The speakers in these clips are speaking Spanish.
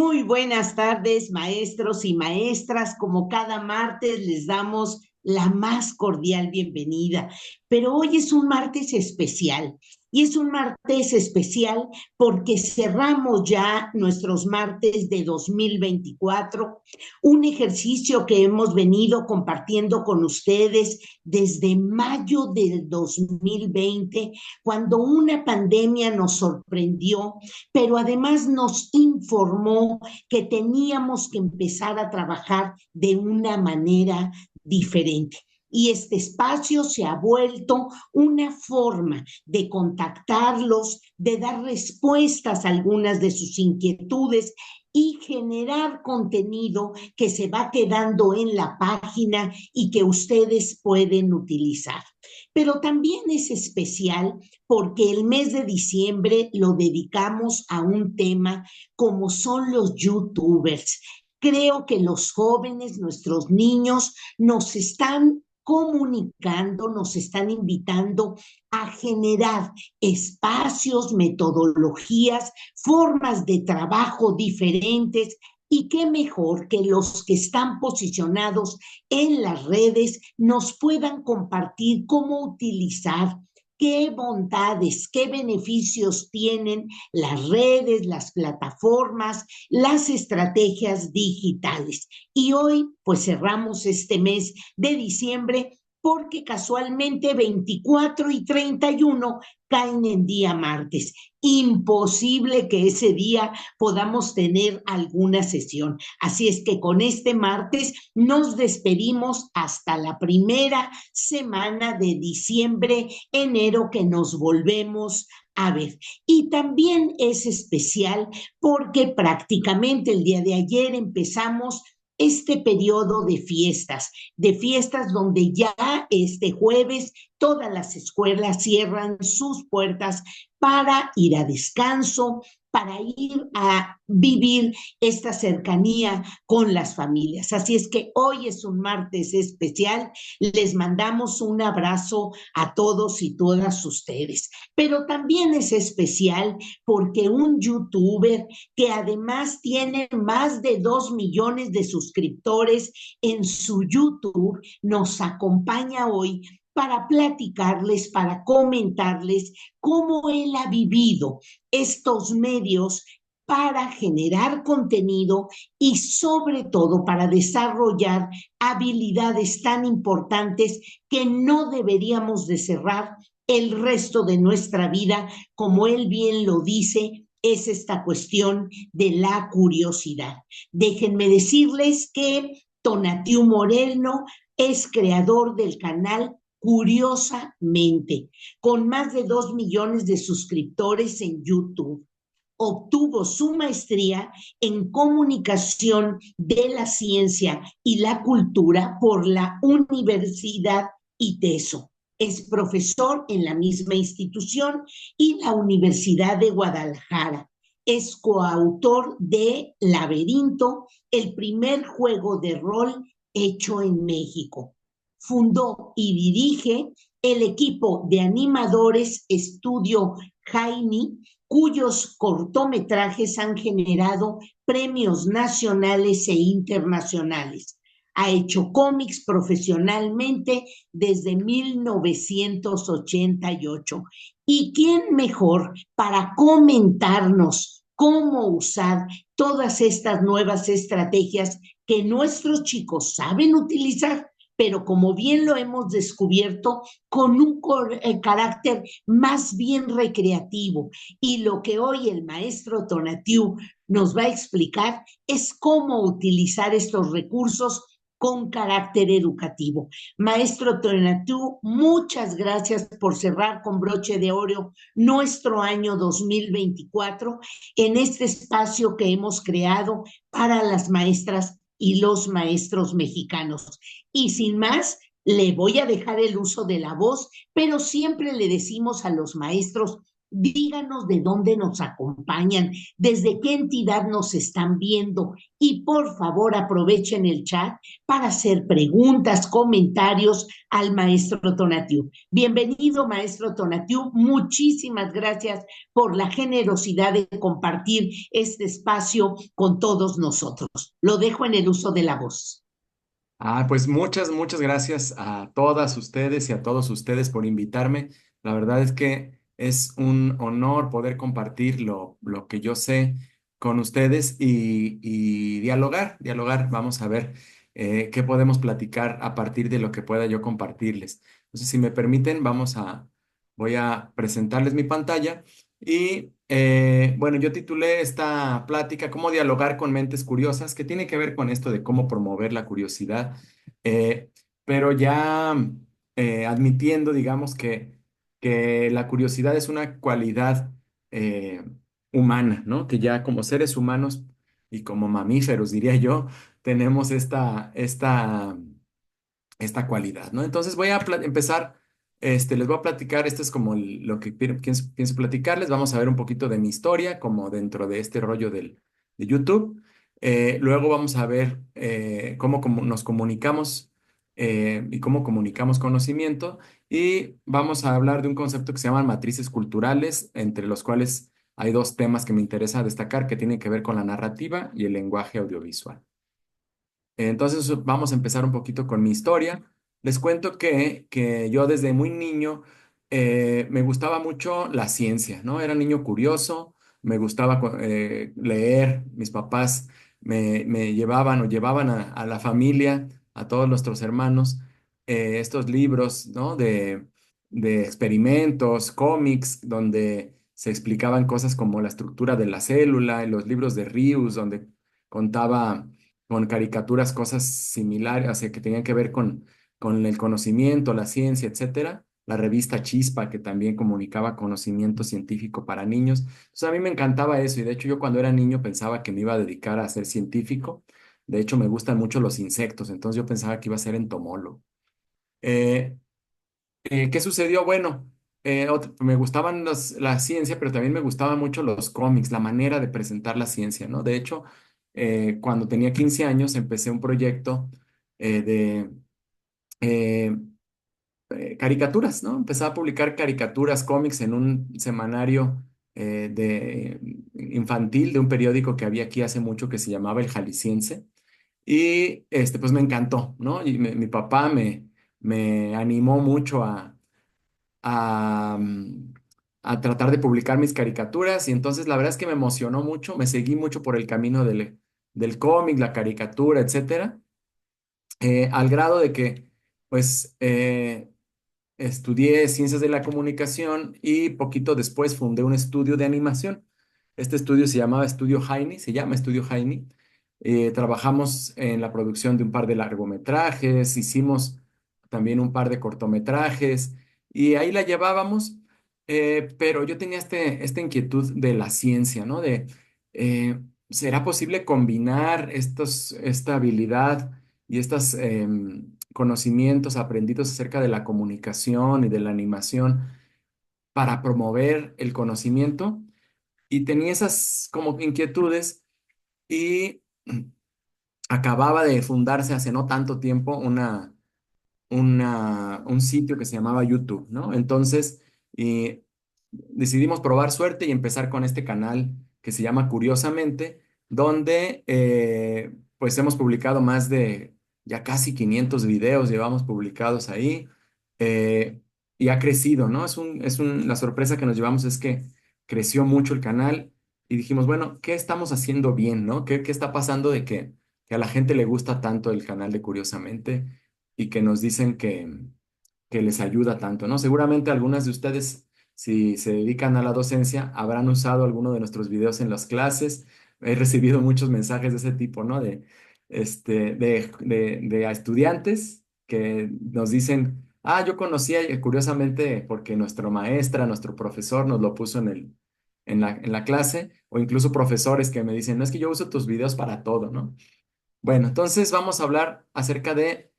Muy buenas tardes, maestros y maestras. Como cada martes les damos la más cordial bienvenida. Pero hoy es un martes especial. Y es un martes especial porque cerramos ya nuestros martes de 2024, un ejercicio que hemos venido compartiendo con ustedes desde mayo del 2020, cuando una pandemia nos sorprendió, pero además nos informó que teníamos que empezar a trabajar de una manera diferente. Y este espacio se ha vuelto una forma de contactarlos, de dar respuestas a algunas de sus inquietudes y generar contenido que se va quedando en la página y que ustedes pueden utilizar. Pero también es especial porque el mes de diciembre lo dedicamos a un tema como son los YouTubers. Creo que los jóvenes, nuestros niños, nos están comunicando, nos están invitando a generar espacios, metodologías, formas de trabajo diferentes. Y qué mejor que los que están posicionados en las redes nos puedan compartir cómo utilizar, qué bondades, qué beneficios tienen las redes, las plataformas, las estrategias digitales. Y hoy, pues cerramos este mes de diciembre porque casualmente 24 y 31 caen en día martes. Imposible que ese día podamos tener alguna sesión. Así es que con este martes nos despedimos hasta la primera semana de diciembre, enero, que nos volvemos a ver. Y también es especial porque prácticamente el día de ayer empezamos este periodo de fiestas donde ya este jueves todas las escuelas cierran sus puertas para ir a descanso, para ir a vivir esta cercanía con las familias. Así es que hoy es un martes especial. Les mandamos un abrazo a todos y todas ustedes. Pero también es especial porque un youtuber que además tiene más de 2 millones de suscriptores en su YouTube nos acompaña hoy para platicarles, para comentarles cómo él ha vivido estos medios para generar contenido y sobre todo para desarrollar habilidades tan importantes que no deberíamos de cerrar el resto de nuestra vida, como él bien lo dice, es esta cuestión de la curiosidad. Déjenme decirles que Tonatiu Moreno es creador del canal Curiosamente, con más de 2 millones de suscriptores en YouTube. Obtuvo su maestría en comunicación de la ciencia y la cultura por la Universidad ITESO. Es profesor en la misma institución y la Universidad de Guadalajara. Es coautor de Laberinto, el primer juego de rol hecho en México. Fundó y dirige el equipo de animadores Estudio Jaime, cuyos cortometrajes han generado premios nacionales e internacionales. Ha hecho cómics profesionalmente desde 1988. ¿Y quién mejor para comentarnos cómo usar todas estas nuevas estrategias que nuestros chicos saben utilizar, pero como bien lo hemos descubierto, con un carácter más bien recreativo? Y lo que hoy el maestro Tonatiu nos va a explicar es cómo utilizar estos recursos con carácter educativo. Maestro Tonatiu, muchas gracias por cerrar con broche de oro nuestro año 2024 en este espacio que hemos creado para las maestras y los maestros mexicanos. Y sin más, le voy a dejar el uso de la voz, pero siempre le decimos a los maestros Díganos de dónde nos acompañan, desde qué entidad nos están viendo y por favor aprovechen el chat para hacer preguntas, comentarios al maestro Tonatiu. Bienvenido, maestro Tonatiu. Muchísimas gracias por la generosidad de compartir este espacio con todos nosotros. Lo dejo en el uso de la voz. Pues muchas gracias a todas ustedes y a todos ustedes por invitarme. La verdad es que es un honor poder compartir lo que yo sé con ustedes y dialogar. Vamos a ver qué podemos platicar a partir de lo que pueda yo compartirles. Entonces, si me permiten, voy a presentarles mi pantalla y bueno, yo titulé esta plática ¿Cómo dialogar con mentes curiosas? Que tiene que ver con esto de cómo promover la curiosidad, eh, pero ya admitiendo, digamos, que la curiosidad es una cualidad eh, humana, ¿no? Que ya como seres humanos y como mamíferos, diría yo, tenemos esta cualidad, ¿no? Entonces voy a empezar, les voy a platicar, esto es como lo que pienso platicarles, vamos a ver un poquito de mi historia, como dentro de este rollo de YouTube. Luego vamos a ver cómo nos comunicamos y cómo comunicamos conocimiento, y vamos a hablar de un concepto que se llaman matrices culturales, entre los cuales hay dos temas que me interesa destacar que tienen que ver con la narrativa y el lenguaje audiovisual. Entonces vamos a empezar un poquito con mi historia. Les cuento que yo desde muy niño me gustaba mucho la ciencia, ¿no? Era niño curioso, me gustaba leer. Mis papás me llevaban o llevaban a la familia, a todos nuestros hermanos, estos libros, ¿no? De experimentos, cómics, donde se explicaban cosas como la estructura de la célula, y los libros de Rius, donde contaba con caricaturas, cosas similares, o sea, que tenían que ver con el conocimiento, la ciencia, etcétera. La revista Chispa, que también comunicaba conocimiento científico para niños. Entonces, a mí me encantaba eso, y de hecho yo cuando era niño pensaba que me iba a dedicar a ser científico. De hecho, me gustan mucho los insectos, entonces yo pensaba que iba a ser entomólogo. Eh, ¿Qué sucedió? Bueno, me gustaban la ciencia, pero también me gustaban mucho los cómics, la manera de presentar la ciencia, ¿no? De hecho, cuando tenía 15 años empecé un proyecto de eh, caricaturas, ¿no? Empecé a publicar caricaturas, cómics en un semanario infantil de un periódico que había aquí hace mucho que se llamaba El Jalisciense. Y pues me encantó, ¿no? Y mi papá me animó mucho a a tratar de publicar mis caricaturas, y entonces la verdad es que me emocionó mucho, me seguí mucho por el camino del cómic, la caricatura, etcétera, al grado de que pues estudié ciencias de la comunicación y poquito después fundé un estudio de animación. Este estudio se llamaba Estudio Jaime, se llama Estudio Jaime. Trabajamos en la producción de un par de largometrajes, hicimos también un par de cortometrajes y ahí la llevábamos, pero yo tenía esta inquietud de la ciencia, ¿no? Eh, ¿Será posible combinar esta habilidad y estos conocimientos aprendidos acerca de la comunicación y de la animación para promover el conocimiento? Y tenía esas como inquietudes, y acababa de fundarse hace no tanto tiempo un sitio que se llamaba YouTube, ¿no? Entonces, decidimos probar suerte y empezar con este canal que se llama Curiosamente, donde pues hemos publicado más de ya casi 500 videos, llevamos publicados ahí, eh, y ha crecido, ¿no? La sorpresa que nos llevamos es que creció mucho el canal, y dijimos, bueno, ¿qué estamos haciendo bien, ¿no? ¿Qué está pasando de que a la gente le gusta tanto el canal de Curiosamente y que nos dicen que les ayuda tanto, ¿no? Seguramente algunas de ustedes, si se dedican a la docencia, habrán usado alguno de nuestros videos en las clases. He recibido muchos mensajes de ese tipo, ¿no? De a estudiantes que nos dicen, yo conocía curiosamente porque nuestra maestra, nuestro profesor nos lo puso en la clase, o incluso profesores que me dicen, no, es que yo uso tus videos para todo, ¿no? Bueno, entonces vamos a hablar acerca de,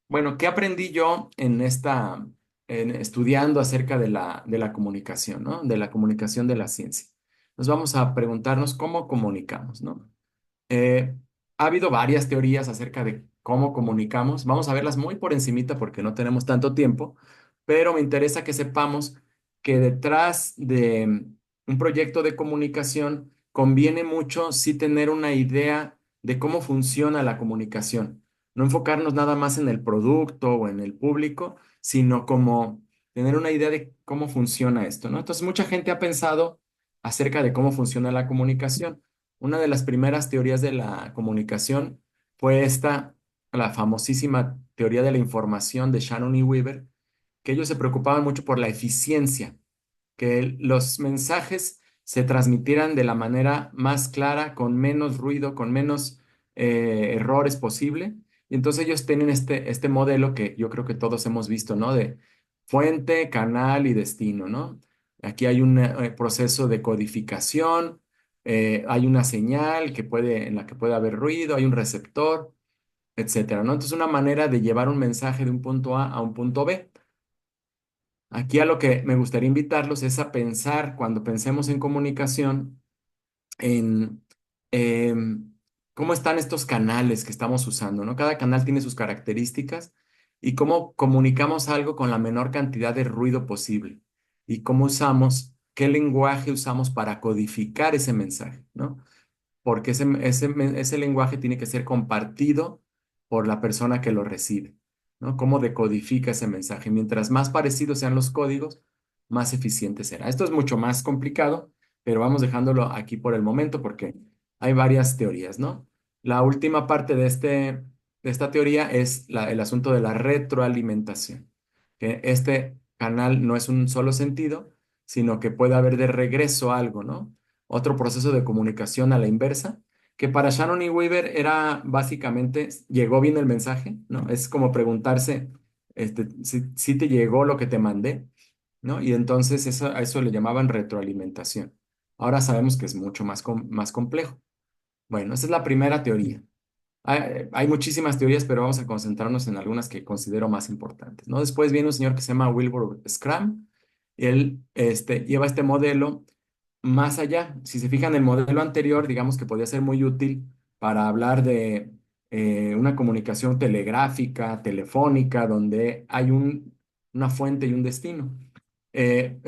bueno, ¿qué aprendí yo en esta? estudiando acerca de la comunicación, ¿no? De la comunicación de la ciencia. Nos vamos a preguntarnos cómo comunicamos, ¿no? Eh, ha habido varias teorías acerca de cómo comunicamos. Vamos a verlas muy por encimita porque no tenemos tanto tiempo, pero me interesa que sepamos que detrás de un proyecto de comunicación conviene mucho sí tener una idea de cómo funciona la comunicación. No enfocarnos nada más en el producto o en el público, sino como tener una idea de cómo funciona esto, ¿no? Entonces, mucha gente ha pensado acerca de cómo funciona la comunicación. Una de las primeras teorías de la comunicación fue esta, la famosísima teoría de la información de Shannon y Weaver, que ellos se preocupaban mucho por la eficiencia, que los mensajes se transmitieran de la manera más clara, con menos ruido, con menos errores posible. Y entonces ellos tienen este modelo que yo creo que todos hemos visto, ¿no? De fuente, canal y destino, ¿no? Aquí hay un proceso de codificación, hay una señal en la que puede haber ruido, hay un receptor, etcétera, ¿no? Entonces, una manera de llevar un mensaje de un punto A un punto B. Aquí a lo que me gustaría invitarlos es a pensar, cuando pensemos en comunicación, en cómo están estos canales que estamos usando, ¿no? Cada canal tiene sus características y cómo comunicamos algo con la menor cantidad de ruido posible y cómo usamos, qué lenguaje usamos para codificar ese mensaje, ¿no? Porque ese lenguaje tiene que ser compartido por la persona que lo recibe, ¿no? Cómo decodifica ese mensaje. Mientras más parecidos sean los códigos, más eficiente será. Esto es mucho más complicado, pero vamos dejándolo aquí por el momento porque hay varias teorías, ¿no? La última parte de esta teoría es el asunto de la retroalimentación, que este canal no es un solo sentido, sino que puede haber de regreso algo, ¿no? Otro proceso de comunicación a la inversa, que para Shannon y Weaver era básicamente, llegó bien el mensaje, ¿no? Es como preguntarse, si te llegó lo que te mandé, ¿no? Y entonces a eso le llamaban retroalimentación. Ahora sabemos que es mucho más complejo. Bueno, esa es la primera teoría. Hay muchísimas teorías, pero vamos a concentrarnos en algunas que considero más importantes, ¿no? Después viene un señor que se llama Wilbur Scrum, y él lleva este modelo más allá. Si se fijan, el modelo anterior, digamos que podía ser muy útil para hablar de una comunicación telegráfica, telefónica, donde hay una fuente y un destino.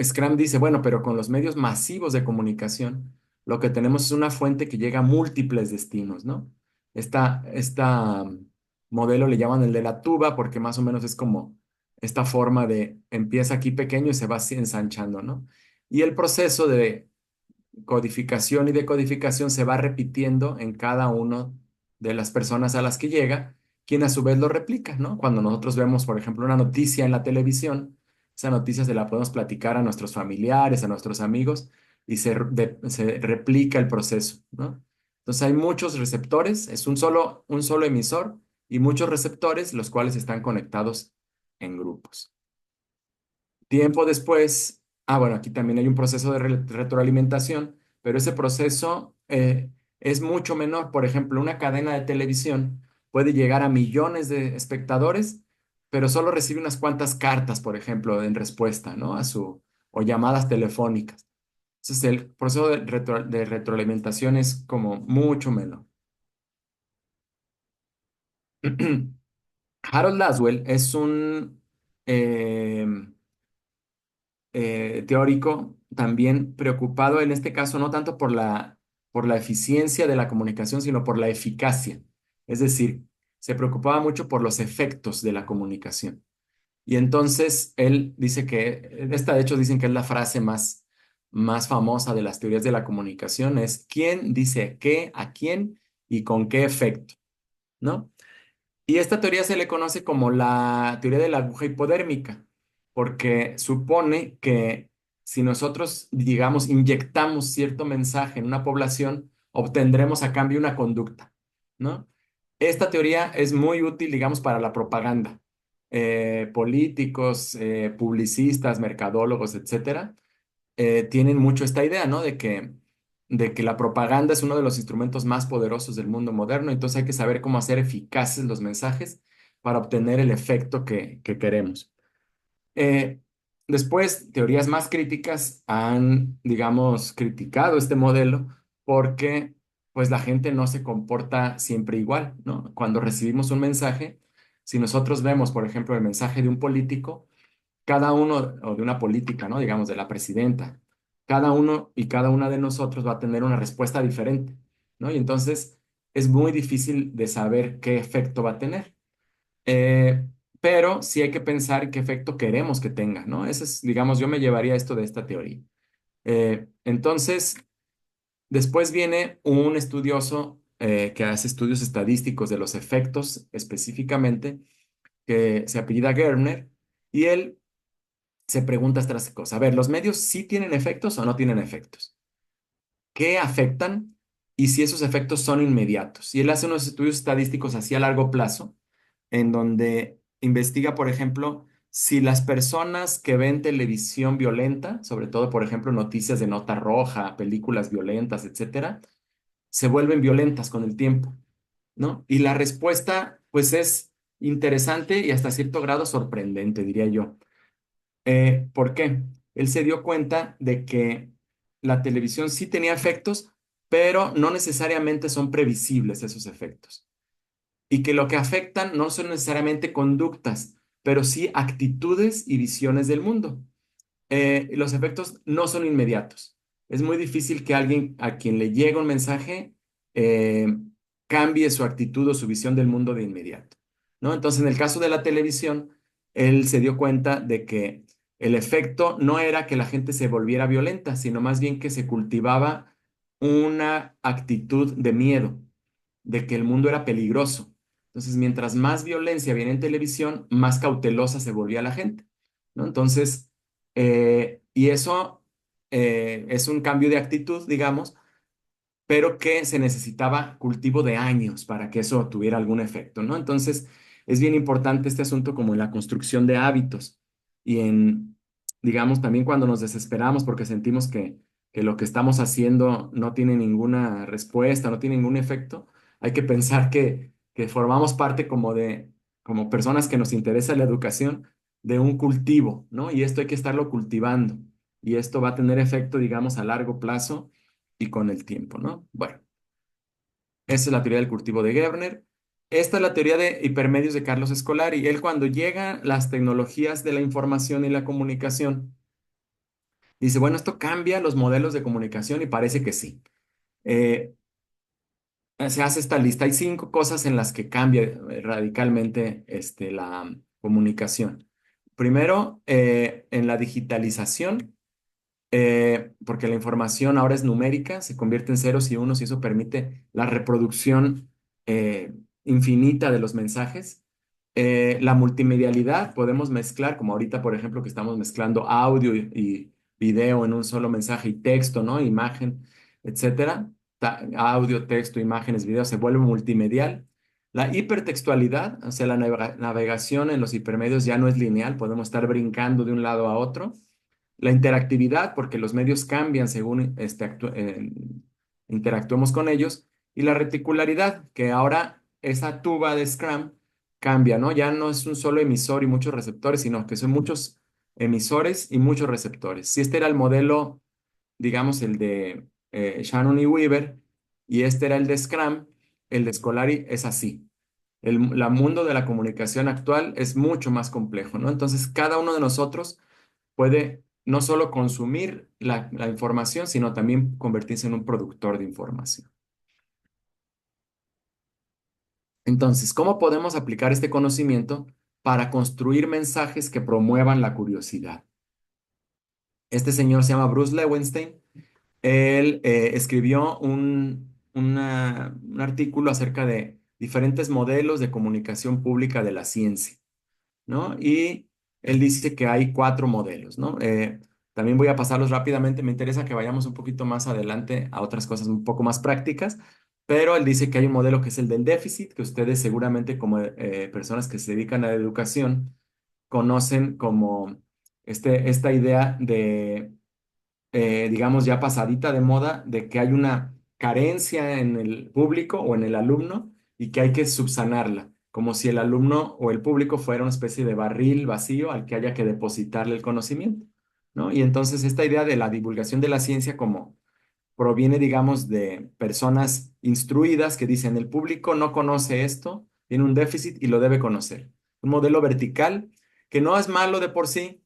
Scrum dice, bueno, pero con los medios masivos de comunicación, lo que tenemos es una fuente que llega a múltiples destinos, ¿no? Modelo le llaman el de la tuba porque más o menos es como esta forma de empieza aquí pequeño y se va así ensanchando, ¿no? Y el proceso de codificación y decodificación se va repitiendo en cada uno de las personas a las que llega, quien a su vez lo replica, ¿no? Cuando nosotros vemos, por ejemplo, una noticia en la televisión, esa noticia se la podemos platicar a nuestros familiares, a nuestros amigos, y se replica el proceso, ¿no? Entonces hay muchos receptores, es un solo emisor y muchos receptores, los cuales están conectados en grupos. Tiempo después, bueno, aquí también hay un proceso de retroalimentación, pero ese proceso es mucho menor. Por ejemplo, una cadena de televisión puede llegar a millones de espectadores, pero solo recibe unas cuantas cartas, por ejemplo, en respuesta, ¿no? O llamadas telefónicas. Entonces, el proceso de retroalimentación es como mucho menor. Harold Laswell es un teórico también preocupado en este caso no tanto por la eficiencia de la comunicación, sino por la eficacia. Es decir, se preocupaba mucho por los efectos de la comunicación. Y entonces él dice esta de hecho dicen que es la frase más famosa de las teorías de la comunicación, es quién dice qué, a quién y con qué efecto, ¿no? Y esta teoría se le conoce como la teoría de la aguja hipodérmica, porque supone que si nosotros, digamos, inyectamos cierto mensaje en una población, obtendremos a cambio una conducta, ¿no? Esta teoría es muy útil, digamos, para la propaganda. Políticos, publicistas, mercadólogos, etcétera, tienen mucho esta idea, ¿no? De que la propaganda es uno de los instrumentos más poderosos del mundo moderno, entonces hay que saber cómo hacer eficaces los mensajes para obtener el efecto que queremos. Eh, Después, teorías más críticas han, digamos, criticado este modelo porque pues la gente no se comporta siempre igual, ¿no? Cuando recibimos un mensaje, si nosotros vemos, por ejemplo, el mensaje de un político, cada uno, o de una política, ¿no? Digamos, de la presidenta, cada uno y cada una de nosotros va a tener una respuesta diferente, ¿no? Y entonces es muy difícil de saber qué efecto va a tener. Eh, pero sí hay que pensar qué efecto queremos que tenga, ¿no? Ese es, digamos, yo me llevaría esto de esta teoría. Entonces, después viene un estudioso que hace estudios estadísticos de los efectos específicamente, que se apellida Gertner, y él se pregunta estas cosas. A ver, ¿los medios sí tienen efectos o no tienen efectos? ¿Qué afectan? Y si esos efectos son inmediatos. Y él hace unos estudios estadísticos así a largo plazo en donde investiga, por ejemplo, si las personas que ven televisión violenta, sobre todo, por ejemplo, noticias de nota roja, películas violentas, etcétera, se vuelven violentas con el tiempo, ¿no? Y la respuesta, pues, es interesante y hasta cierto grado sorprendente, diría yo. ¿Por qué? Él se dio cuenta de que la televisión sí tenía efectos, pero no necesariamente son previsibles esos efectos y que lo que afectan no son necesariamente conductas, pero sí actitudes y visiones del mundo. Los efectos no son inmediatos. Es muy difícil que alguien a quien le llega un mensaje eh, cambie su actitud o su visión del mundo de inmediato, ¿no? Entonces, en el caso de la televisión, él se dio cuenta de que el efecto no era que la gente se volviera violenta, sino más bien que se cultivaba una actitud de miedo, de que el mundo era peligroso. Entonces, mientras más violencia viene en televisión, más cautelosa se volvía la gente, ¿no? Entonces, y eso es un cambio de actitud, digamos, pero que se necesitaba cultivo de años para que eso tuviera algún efecto, ¿no? Entonces, es bien importante este asunto como en la construcción de hábitos y en, digamos, también cuando nos desesperamos porque sentimos que lo que estamos haciendo no tiene ninguna respuesta, no tiene ningún efecto, hay que pensar que formamos parte como de, como personas que nos interesa la educación, de un cultivo, ¿no? Y esto hay que estarlo cultivando y esto va a tener efecto, digamos, a largo plazo y con el tiempo, ¿no? Bueno, esa es la teoría del cultivo de Gertner. Esta es la teoría de hipermedios de Carlos Escolari. Él cuando llegan las tecnologías de la información y la comunicación, dice, bueno, esto cambia los modelos de comunicación y parece que sí. Eh, Se hace esta lista. Hay 5 cosas en las que cambia radicalmente la comunicación. Primero, en la digitalización. Porque la información ahora es numérica, se convierte en ceros y unos y eso permite la reproducción infinita de los mensajes. La multimedialidad, podemos mezclar, como ahorita, por ejemplo, que estamos mezclando audio y video en un solo mensaje y texto, ¿no? Imagen, etcétera. Audio, texto, imágenes, video, se vuelve multimedial. La hipertextualidad, o sea, la navegación en los hipermedios ya no es lineal, podemos estar brincando de un lado a otro. La interactividad, porque los medios cambian según interactuemos con ellos. Y la reticularidad, que ahora esa tuba de Scrum cambia, ¿no? Ya no es un solo emisor y muchos receptores, sino que son muchos emisores y muchos receptores. Si este era el modelo, digamos, el de Shannon y Weaver, y este era el de Scrum, el de Scolari es así. El mundo de la comunicación actual es mucho más complejo, ¿no? Entonces, cada uno de nosotros puede no solo consumir la información, sino también convertirse en un productor de información. Entonces, ¿cómo podemos aplicar este conocimiento para construir mensajes que promuevan la curiosidad? Este señor se llama Bruce Lewinstein. Él escribió un artículo acerca de diferentes modelos de comunicación pública de la ciencia, ¿no? Y él dice que hay 4 modelos, ¿no? También voy a pasarlos rápidamente, me interesa que vayamos un poquito más adelante a otras cosas un poco más prácticas, pero él dice que hay un modelo que es el del déficit, que ustedes seguramente como personas que se dedican a la educación conocen como esta idea de, digamos, ya pasadita de moda, de que hay una carencia en el público o en el alumno y que hay que subsanarla. como si el alumno o el público fuera una especie de barril vacío al que haya que depositarle el conocimiento, ¿no? Y entonces esta idea de la divulgación de la ciencia como proviene, digamos, de personas instruidas que dicen, el público no conoce esto, tiene un déficit y lo debe conocer. Un modelo vertical que no es malo de por sí,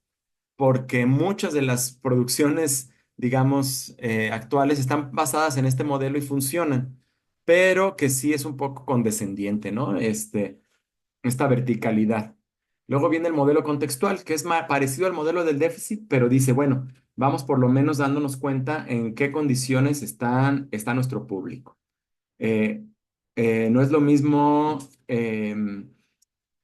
porque muchas de las producciones, digamos, actuales están basadas en este modelo y funcionan, pero que sí es un poco condescendiente, ¿no? Esta verticalidad. Luego viene el modelo contextual, que es parecido al modelo del déficit, pero dice, bueno, vamos por lo menos dándonos cuenta en qué condiciones está nuestro público. Eh, no es lo mismo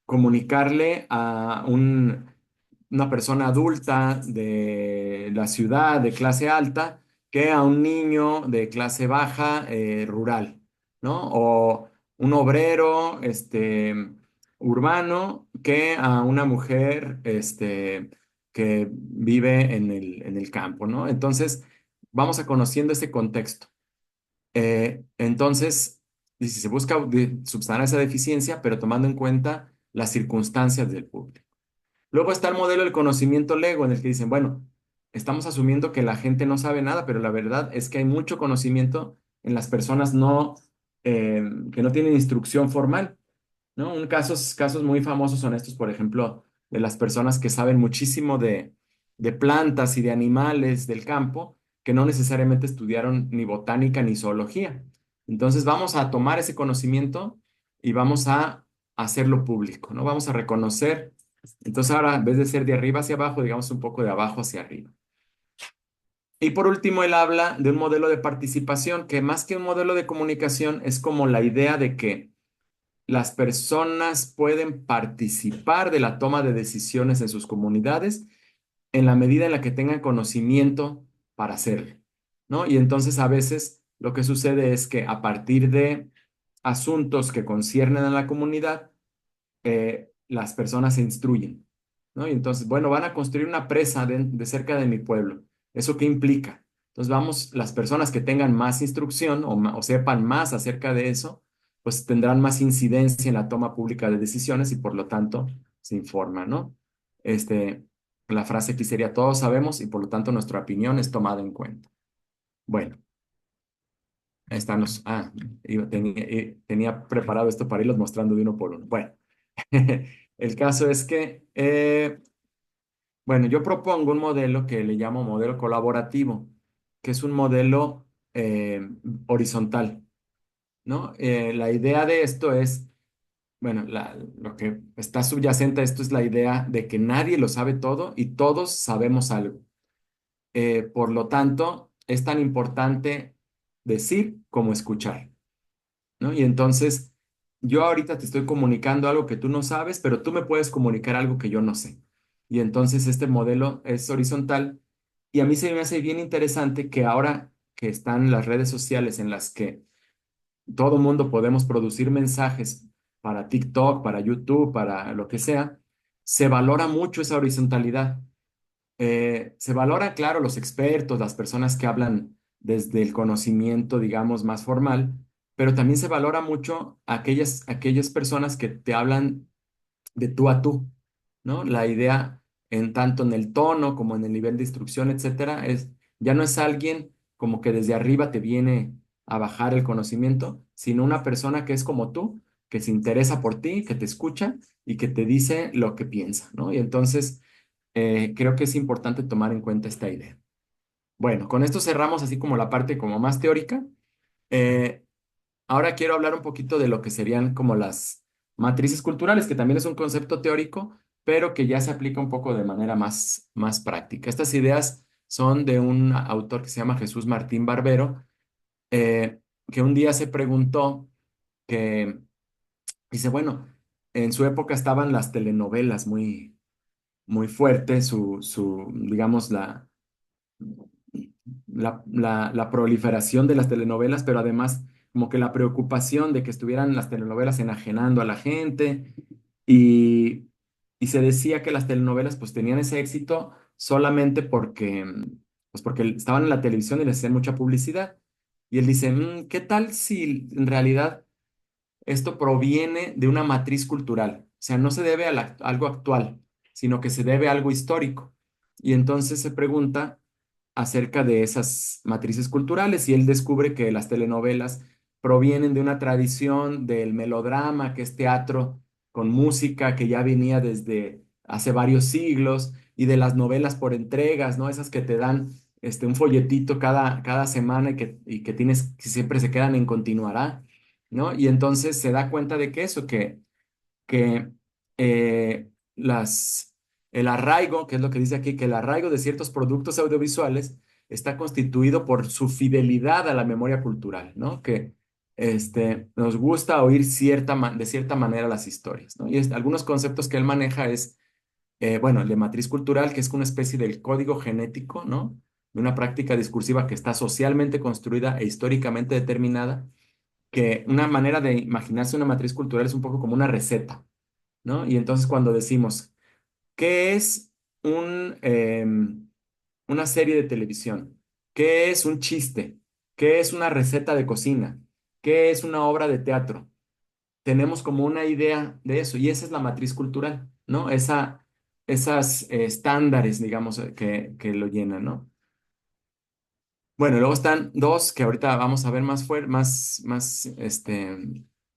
comunicarle a una persona adulta de la ciudad de clase alta que a un niño de clase baja rural, ¿no? O un obrero urbano que a una mujer que vive en el campo, ¿no? Entonces, vamos a conociendo ese contexto. Entonces, y si se busca subsanar esa deficiencia, pero tomando en cuenta las circunstancias del público. Luego está el modelo del conocimiento lego, en el que dicen, bueno, estamos asumiendo que la gente no sabe nada, pero la verdad es que hay mucho conocimiento en las personas que no tienen instrucción formal, ¿no? Casos muy famosos son estos, por ejemplo, de las personas que saben muchísimo de plantas y de animales del campo, que no necesariamente estudiaron ni botánica ni zoología. Entonces vamos a tomar ese conocimiento y vamos a hacerlo público, ¿no? Vamos a reconocer. Entonces ahora, en vez de ser de arriba hacia abajo, digamos un poco de abajo hacia arriba. Y por último, él habla de un modelo de participación, que más que un modelo de comunicación, es como la idea de que las personas pueden participar de la toma de decisiones en sus comunidades en la medida en la que tengan conocimiento para hacerlo, ¿no? Y entonces a veces lo que sucede es que a partir de asuntos que conciernen a la comunidad, las personas se instruyen, ¿no? Y entonces, bueno, van a construir una presa de cerca de mi pueblo. ¿Eso qué implica? Entonces vamos, las personas que tengan más instrucción o sepan más acerca de eso, pues tendrán más incidencia en la toma pública de decisiones y por lo tanto se informan, ¿no? Este, la frase aquí sería, todos sabemos y por lo tanto nuestra opinión es tomada en cuenta. Bueno, ahí están tenía preparado esto para irlos mostrando de uno por uno. Bueno. El caso es que, bueno, yo propongo un modelo que le llamo modelo colaborativo, que es un modelo horizontal, ¿no? La idea de esto es, bueno, lo que está subyacente a esto es la idea de que nadie lo sabe todo y todos sabemos algo. Por lo tanto, es tan importante decir como escuchar, ¿no? Y entonces, yo ahorita te estoy comunicando algo que tú no sabes, pero tú me puedes comunicar algo que yo no sé. Y entonces este modelo es horizontal y a mí se me hace bien interesante que ahora que están las redes sociales en las que todo mundo podemos producir mensajes para TikTok, para YouTube, para lo que sea, se valora mucho esa horizontalidad. Se valora, claro, los expertos, las personas que hablan desde el conocimiento, digamos, más formal, pero también se valora mucho aquellas personas que te hablan de tú a tú, ¿no? La idea, en tanto en el tono como en el nivel de instrucción, etcétera, ya no es alguien como que desde arriba te viene a bajar el conocimiento, sino una persona que es como tú, que se interesa por ti, que te escucha y que te dice lo que piensa, ¿no? Y entonces creo que es importante tomar en cuenta esta idea. Bueno, con esto cerramos así como la parte como más teórica. Eh, Ahora quiero hablar un poquito de lo que serían como las matrices culturales, que también es un concepto teórico, pero que ya se aplica un poco de manera más práctica. Estas ideas son de un autor que se llama Jesús Martín Barbero, que un día se preguntó que, dice, bueno, en su época estaban las telenovelas muy fuertes, digamos, la proliferación de las telenovelas, pero además como que la preocupación de que estuvieran las telenovelas enajenando a la gente y, y se decía que las telenovelas pues tenían ese éxito solamente porque estaban en la televisión y les hacían mucha publicidad. Y él dice, ¿qué tal si en realidad esto proviene de una matriz cultural. O sea, no se debe a algo actual, sino que se debe a algo histórico. Y entonces se pregunta acerca de esas matrices culturales y él descubre que las telenovelas provienen de una tradición del melodrama, que es teatro con música que ya venía desde hace varios siglos, y de las novelas por entregas, ¿no? Esas que te dan un folletito cada semana y que tienes, que siempre se quedan en continuará, ¿no? Y entonces se da cuenta de que eso, que eh, las, el arraigo, que es lo que dice aquí, que el arraigo de ciertos productos audiovisuales está constituido por su fidelidad a la memoria cultural, ¿no? Que nos gusta oír de cierta manera las historias, ¿no? Y algunos conceptos que él maneja es, bueno, el de matriz cultural, que es una especie del código genético, ¿no? De una práctica discursiva que está socialmente construida e históricamente determinada, que una manera de imaginarse una matriz cultural es un poco como una receta, ¿no? Y entonces cuando decimos, ¿qué es una serie de televisión? ¿Qué es un chiste? ¿Qué es una receta de cocina? ¿Qué es una obra de teatro? Tenemos como una idea de eso y esa es la matriz cultural, ¿no? Esas estándares, digamos, que lo llenan, ¿no? Bueno, luego están dos que ahorita vamos a ver más fuerte,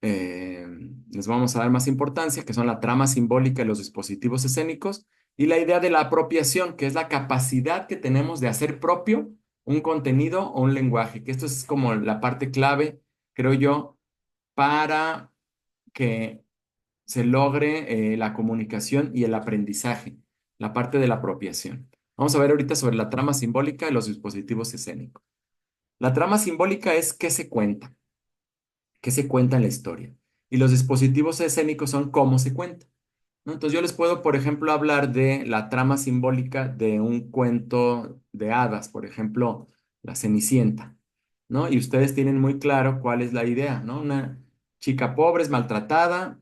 eh, les vamos a dar más importancia, que son la trama simbólica y los dispositivos escénicos, y la idea de la apropiación, que es la capacidad que tenemos de hacer propio un contenido o un lenguaje, que esto es como la parte clave, creo yo, para que se logre la comunicación y el aprendizaje, la parte de la apropiación. Vamos a ver ahorita sobre la trama simbólica y los dispositivos escénicos. La trama simbólica es qué se cuenta en la historia. Y los dispositivos escénicos son cómo se cuenta, ¿no? Entonces yo les puedo, por ejemplo, hablar de la trama simbólica de un cuento de hadas, por ejemplo, La Cenicienta, ¿no? Y ustedes tienen muy claro cuál es la idea, ¿no? Una chica pobre es maltratada,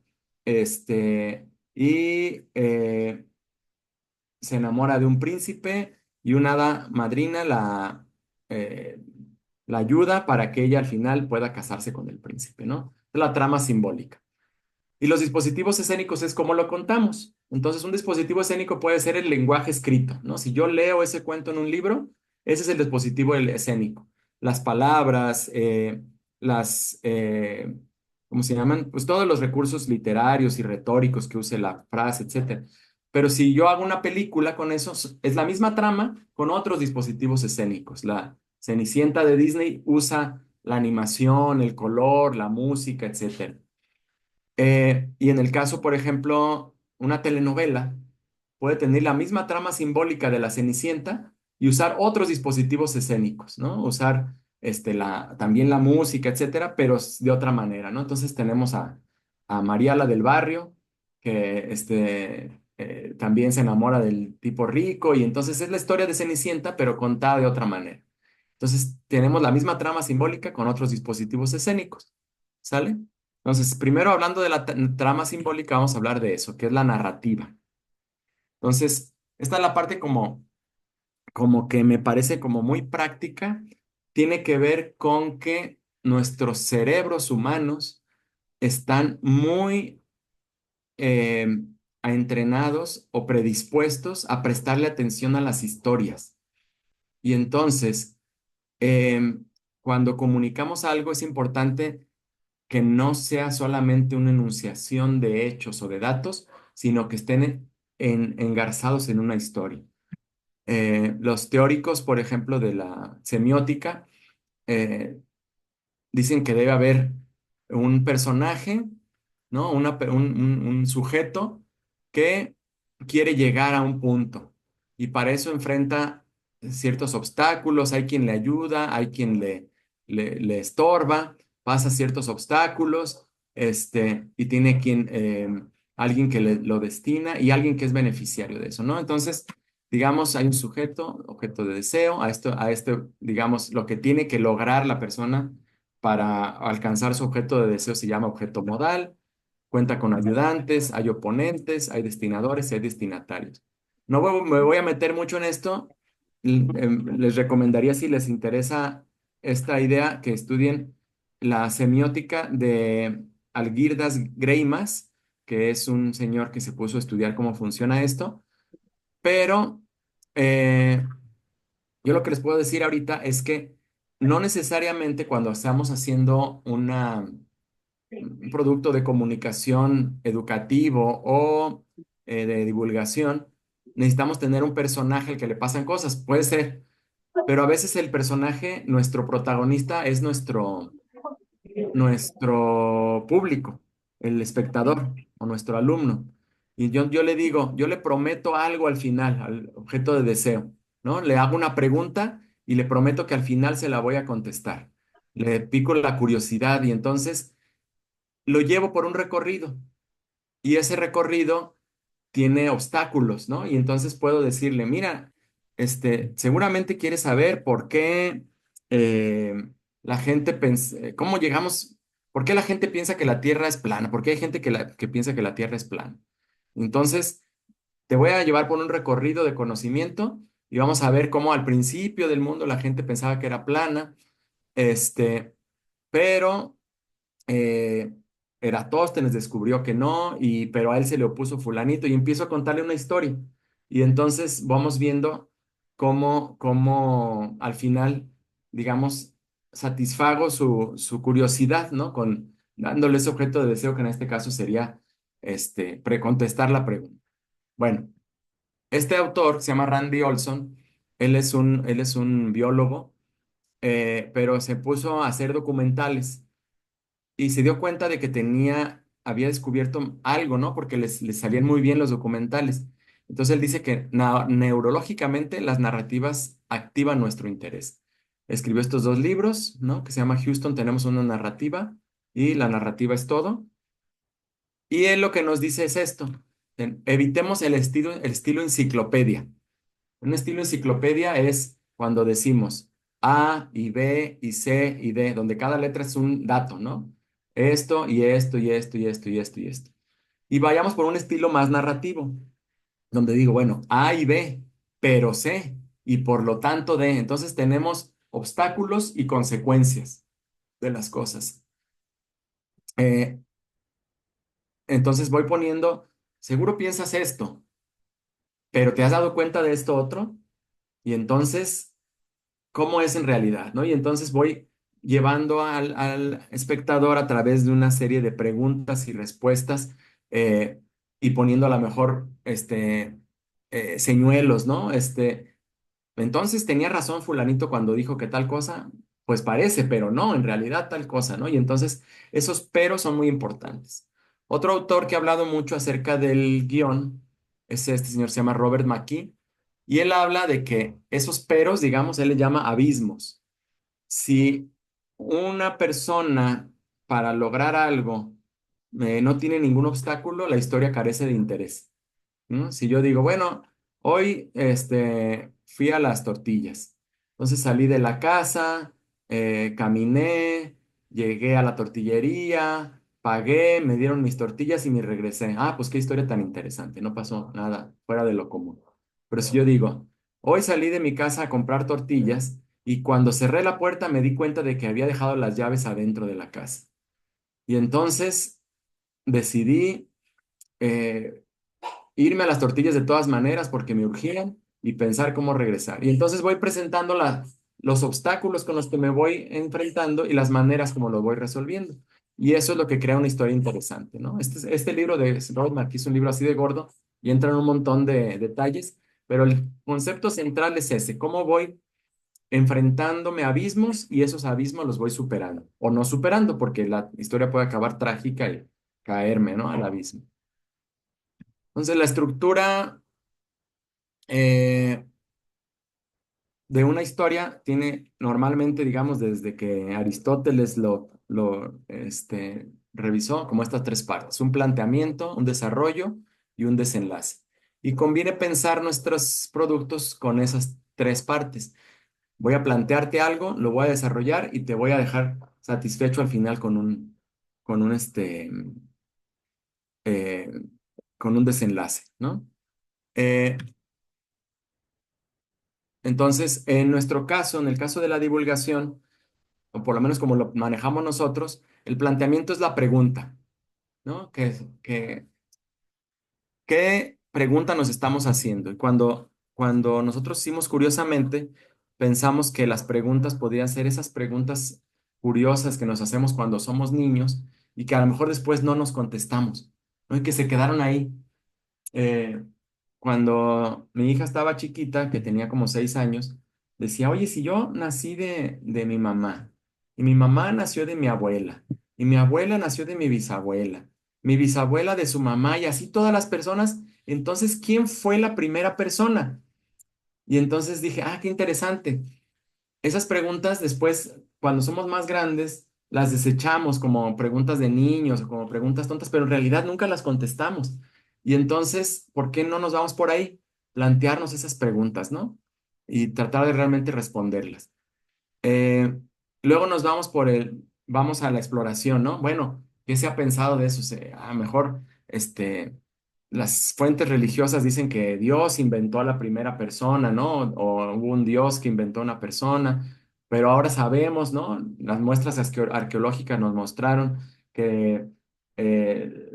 y se enamora de un príncipe y una hada madrina eh, la ayuda para que ella al final pueda casarse con el príncipe, ¿no? Es la trama simbólica. Y los dispositivos escénicos es como lo contamos. Entonces, un dispositivo escénico puede ser el lenguaje escrito, ¿no? Si yo leo ese cuento en un libro, ese es el dispositivo escénico. Las palabras, ¿cómo se llaman? Pues todos los recursos literarios y retóricos que use la frase, etcétera. Pero si yo hago una película con eso, es la misma trama con otros dispositivos escénicos. La Cenicienta de Disney usa la animación, el color, la música, etcétera. Y en el caso, por ejemplo, una telenovela puede tener la misma trama simbólica de la Cenicienta y usar otros dispositivos escénicos, ¿no? Usar también la música, etcétera, pero de otra manera, ¿no? Entonces tenemos a María la del barrio, que también se enamora del tipo rico, y entonces es la historia de Cenicienta, pero contada de otra manera. Entonces tenemos la misma trama simbólica con otros dispositivos escénicos, ¿sale? Entonces, primero hablando de la trama simbólica, vamos a hablar de eso, que es la narrativa. Entonces, esta es la parte como que me parece como muy práctica, tiene que ver con que nuestros cerebros humanos están muy eh, entrenados o predispuestos a prestarle atención a las historias. Y entonces, cuando comunicamos algo, es importante que no sea solamente una enunciación de hechos o de datos, sino que estén engarzados en una historia. Los teóricos, por ejemplo, de la semiótica, eh, dicen que debe haber un personaje, ¿no? Un sujeto que quiere llegar a un punto y para eso enfrenta ciertos obstáculos, hay quien le ayuda, hay quien le estorba, pasa ciertos obstáculos, y tiene alguien que lo destina y alguien que es beneficiario de eso, ¿no? Entonces, digamos, hay un sujeto, objeto de deseo, digamos, lo que tiene que lograr la persona para alcanzar su objeto de deseo se llama objeto modal, cuenta con ayudantes, hay oponentes, hay destinadores y hay destinatarios. Me voy a meter mucho en esto. Les recomendaría, si les interesa esta idea, que estudien la semiótica Algirdas Greimas, que es un señor que se puso a estudiar cómo funciona esto, pero eh, yo lo que les puedo decir ahorita es que no necesariamente cuando estamos haciendo un producto de comunicación educativo o de divulgación, necesitamos tener un personaje al que le pasan cosas. Puede ser, pero a veces el personaje, nuestro protagonista, es nuestro público, el espectador o nuestro alumno. Y yo le digo, yo le prometo algo al final, al objeto de deseo, ¿no? Le hago una pregunta y le prometo que al final se la voy a contestar. Le pico la curiosidad y entonces lo llevo por un recorrido y ese recorrido tiene obstáculos, ¿no? Y entonces puedo decirle, mira, seguramente quieres saber por qué eh, la gente cómo llegamos, por qué la gente piensa que la Tierra es plana, por qué hay gente que piensa que la Tierra es plana. Entonces, te voy a llevar por un recorrido de conocimiento y vamos a ver cómo al principio del mundo la gente pensaba que era plana, pero eh, Eratóstenes descubrió que no, pero a él se le opuso fulanito y empiezo a contarle una historia. Y entonces vamos viendo cómo al final, digamos, satisfago su curiosidad, ¿no? Dándole ese objeto de deseo que en este caso sería, precontestar la pregunta. Bueno, este autor se llama Randy Olson, él es un biólogo, pero se puso a hacer documentales y se dio cuenta de que había descubierto algo, ¿no? Porque les salían muy bien los documentales. Entonces él dice que neurológicamente las narrativas activan nuestro interés. Escribió estos dos libros, ¿no? Que se llama Houston, tenemos una narrativa y la narrativa es todo. Y él lo que nos dice es esto, evitemos el estilo enciclopedia. Un estilo enciclopedia es cuando decimos A y B y C y D, donde cada letra es un dato, ¿no? Esto y esto y esto y esto y esto y esto. Y vayamos por un estilo más narrativo, donde digo, bueno, A y B, pero C y por lo tanto D. Entonces tenemos obstáculos y consecuencias de las cosas. Eh, entonces voy poniendo, seguro piensas esto, pero ¿te has dado cuenta de esto otro? Y entonces cómo es en realidad, ¿no? Y entonces voy llevando al espectador a través de una serie de preguntas y respuestas eh, y poniendo a lo mejor señuelos, ¿no? Entonces tenía razón fulanito cuando dijo que tal cosa, pues parece, pero no, en realidad tal cosa, ¿no? Y entonces esos peros son muy importantes. Otro autor que ha hablado mucho acerca del guión es este señor, se llama Robert McKee, y él habla de que esos peros, digamos, él le llama abismos. Si una persona para lograr algo no tiene ningún obstáculo, la historia carece de interés. ¿No? Si yo digo, bueno, hoy fui a las tortillas. Entonces salí de la casa, caminé, llegué a la tortillería, pagué, me dieron mis tortillas y me regresé. Ah, pues qué historia tan interesante, no pasó nada fuera de lo común. Pero si yo digo, hoy salí de mi casa a comprar tortillas y cuando cerré la puerta me di cuenta de que había dejado las llaves adentro de la casa. Y entonces decidí eh, irme a las tortillas de todas maneras porque me urgían y pensar cómo regresar. Y entonces voy presentando los obstáculos con los que me voy enfrentando y las maneras como lo voy resolviendo. Y eso es lo que crea una historia interesante, ¿no? Este libro de Robert McKee es un libro así de gordo y entra en un montón de detalles, pero el concepto central es ese, cómo voy enfrentándome a abismos y esos abismos los voy superando o no superando porque la historia puede acabar trágica y caerme, ¿no? Al abismo. Entonces, la estructura eh, de una historia tiene normalmente, digamos, desde que Aristóteles lo revisó, como estas tres partes, un planteamiento, un desarrollo y un desenlace. Y conviene pensar nuestros productos con esas tres partes. Voy a plantearte algo, lo voy a desarrollar y te voy a dejar satisfecho al final eh, con un desenlace, ¿no? Eh, Entonces, en nuestro caso, en el caso de la divulgación, o por lo menos como lo manejamos nosotros, el planteamiento es la pregunta. ¿no? ¿Qué pregunta nos estamos haciendo? Y cuando nosotros hicimos curiosamente, pensamos que las preguntas podrían ser esas preguntas curiosas que nos hacemos cuando somos niños y que a lo mejor después no nos contestamos, ¿no? Y que se quedaron ahí. Eh, Cuando mi hija estaba chiquita, que tenía como 6 años, decía, oye, si yo nací de mi mamá, y mi mamá nació de mi abuela, y mi abuela nació de mi bisabuela de su mamá, y así todas las personas, entonces, ¿quién fue la primera persona? Y entonces dije, ah, qué interesante. Esas preguntas después, cuando somos más grandes, las desechamos como preguntas de niños o como preguntas tontas, pero en realidad nunca las contestamos. Y entonces, ¿por qué no nos vamos por ahí? Plantearnos esas preguntas, ¿no? Y tratar de realmente responderlas. Eh, Luego nos vamos vamos a la exploración, ¿no? Bueno, ¿qué se ha pensado de eso? A lo mejor, las fuentes religiosas dicen que Dios inventó a la primera persona, ¿no? O hubo un Dios que inventó una persona, pero ahora sabemos, ¿no? Las muestras arqueológicas nos mostraron que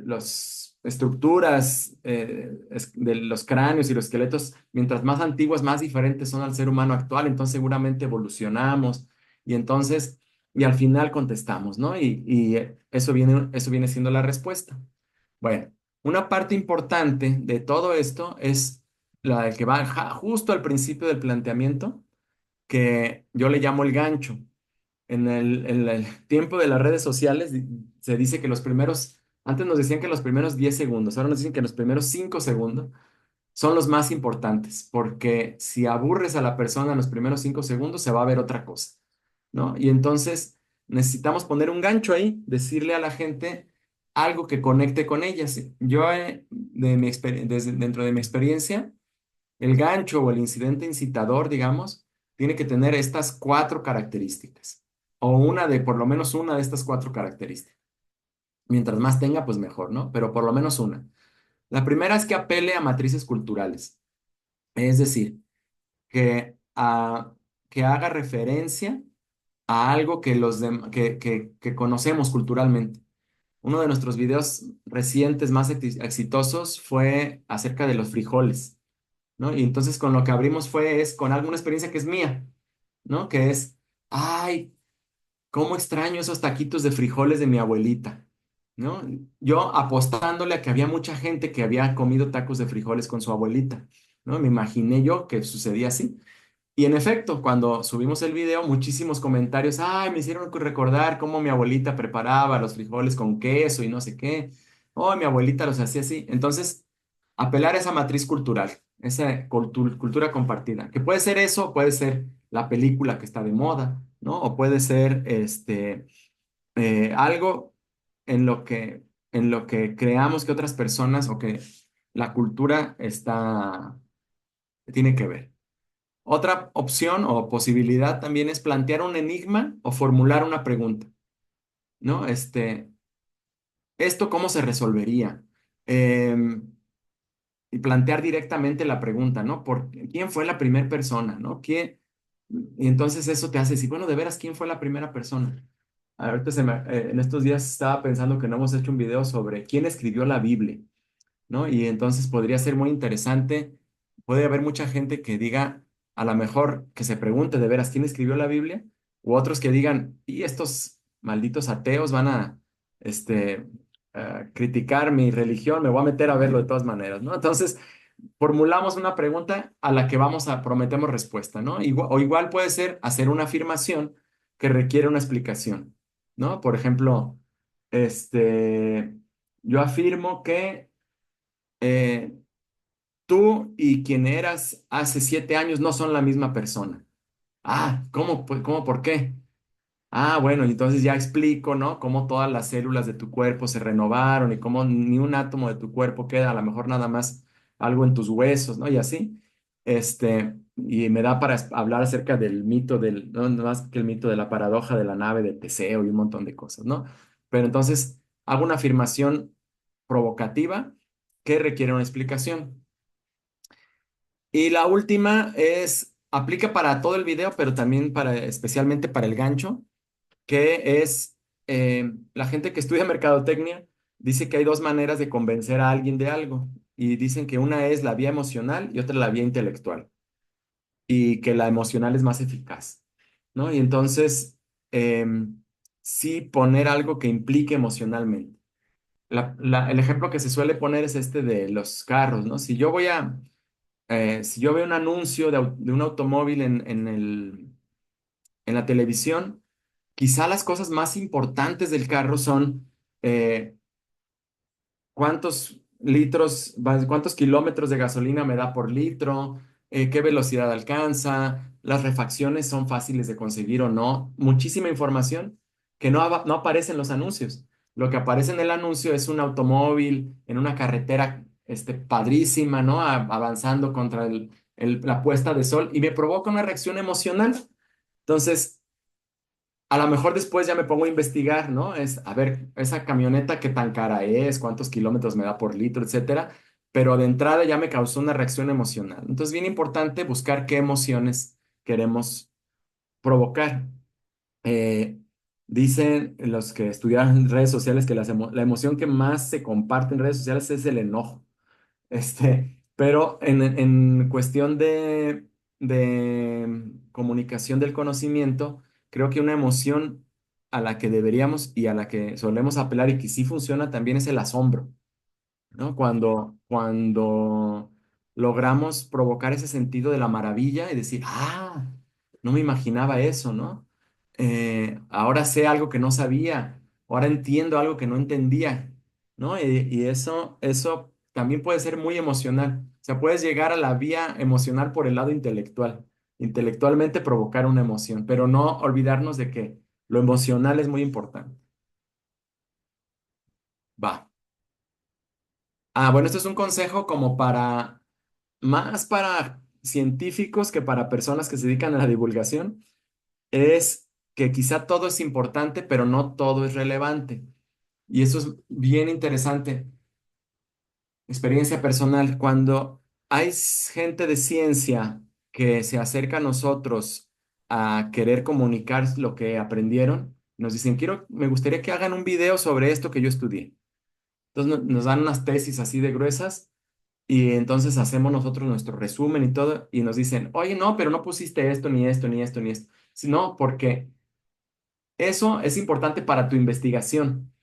las estructuras de los cráneos y los esqueletos, mientras más antiguas, más diferentes son al ser humano actual, entonces seguramente evolucionamos y entonces, y al final contestamos, ¿no? Y eso viene siendo la respuesta. Bueno, una parte importante de todo esto es la que va justo al principio del planteamiento, que yo le llamo el gancho. En el tiempo de las redes sociales se dice que antes nos decían que los primeros 10 segundos, ahora nos dicen que los primeros 5 segundos son los más importantes, porque si aburres a la persona en los primeros 5 segundos, se va a ver otra cosa, ¿no? Y entonces necesitamos poner un gancho ahí, decirle a la gente algo que conecte con ellas. Yo, dentro de mi experiencia, el gancho o el incidente incitador, digamos, tiene que tener estas 4 características, o por lo menos una de estas 4 características. Mientras más tenga, pues mejor, ¿no? Pero por lo menos una. La primera es que apele a matrices culturales. Es decir, que, que haga referencia a algo que conocemos culturalmente. Uno de nuestros videos recientes más exitosos fue acerca de los frijoles, ¿no? Y entonces con lo que abrimos es con alguna experiencia que es mía, ¿no? Que es, ay, cómo extraño esos taquitos de frijoles de mi abuelita, ¿no? Yo apostándole a que había mucha gente que había comido tacos de frijoles con su abuelita, ¿no? Me imaginé yo que sucedía así. Y en efecto, cuando subimos el video, muchísimos comentarios, ay, me hicieron recordar cómo mi abuelita preparaba los frijoles con queso y no sé qué. Oh, mi abuelita los hacía así. Entonces, apelar a esa matriz cultural, esa cultura compartida, que puede ser eso, puede ser la película que está de moda, ¿no? O puede ser algo en lo que creamos que otras personas o que la cultura tiene que ver. Otra opción o posibilidad también es plantear un enigma o formular una pregunta, ¿no? ¿Esto cómo se resolvería? Y plantear directamente la pregunta, ¿no? ¿Quién fue la primera persona, ¿no? Y entonces eso te hace decir, bueno, de veras, ¿quién fue la primera persona? Ahorita en estos días estaba pensando que no hemos hecho un video sobre quién escribió la Biblia, ¿no? Y entonces podría ser muy interesante. Puede haber mucha gente que diga, a lo mejor que se pregunte de veras quién escribió la Biblia, u otros que digan, y estos malditos ateos van a criticar mi religión, me voy a meter a verlo de todas maneras, ¿no? Entonces, formulamos una pregunta a la que prometemos respuesta, ¿no? O igual puede ser hacer una afirmación que requiere una explicación, ¿no? Por ejemplo, yo afirmo que eh, tú y quien eras hace 7 años no son la misma persona. Ah, ¿cómo? ¿Cómo? ¿Por qué? Ah, bueno, y entonces ya explico, ¿no? Cómo todas las células de tu cuerpo se renovaron y cómo ni un átomo de tu cuerpo queda, a lo mejor nada más algo en tus huesos, ¿no? Y así. Y me da para hablar acerca del mito no más que el mito de la paradoja de la nave de Teseo y un montón de cosas, ¿no? Pero entonces hago una afirmación provocativa que requiere una explicación. Y la última aplica para todo el video, pero también especialmente para el gancho, que es la gente que estudia mercadotecnia dice que hay dos maneras de convencer a alguien de algo y dicen que una es la vía emocional y otra la vía intelectual y que la emocional es más eficaz, ¿no? Y entonces, sí poner algo que implique emocionalmente. El ejemplo que se suele poner es este de los carros, ¿no? Si yo veo un anuncio de un automóvil en la televisión, quizá las cosas más importantes del carro son eh, cuántos kilómetros de gasolina me da por litro, qué velocidad alcanza, las refacciones son fáciles de conseguir o no, muchísima información que no aparece en los anuncios. Lo que aparece en el anuncio es un automóvil en una carretera padrísima, ¿no? Avanzando contra la puesta de sol y me provoca una reacción emocional. Entonces, a lo mejor después ya me pongo a investigar, ¿no? A ver, esa camioneta qué tan cara es, cuántos kilómetros me da por litro, etcétera. Pero de entrada ya me causó una reacción emocional. Entonces, bien importante buscar qué emociones queremos provocar. Eh, Dicen los que estudiaron redes sociales que la emoción que más se comparte en redes sociales es el enojo. Pero en cuestión de comunicación del conocimiento, creo que una emoción a la que deberíamos y a la que solemos apelar y que sí funciona también es el asombro, ¿no? Cuando logramos provocar ese sentido de la maravilla y decir, no me imaginaba eso, ¿no? Ahora sé algo que no sabía, ahora entiendo algo que no entendía, ¿no? Y eso también puede ser muy emocional. O sea, puedes llegar a la vía emocional por el lado intelectual, intelectualmente provocar una emoción, pero no olvidarnos de que lo emocional es muy importante. Va. Bueno, esto es un consejo como más para científicos que para personas que se dedican a la divulgación, es que quizá todo es importante, pero no todo es relevante. Y eso es bien interesante. Experiencia personal, cuando hay gente de ciencia que se acerca a nosotros a querer comunicar lo que aprendieron, nos dicen, me gustaría que hagan un video sobre esto que yo estudié. Entonces nos dan unas tesis así de gruesas y entonces hacemos nosotros nuestro resumen y todo, y nos dicen, oye, no, pero no pusiste esto, ni esto, ni esto, ni esto. Si no, porque eso es importante para tu investigación,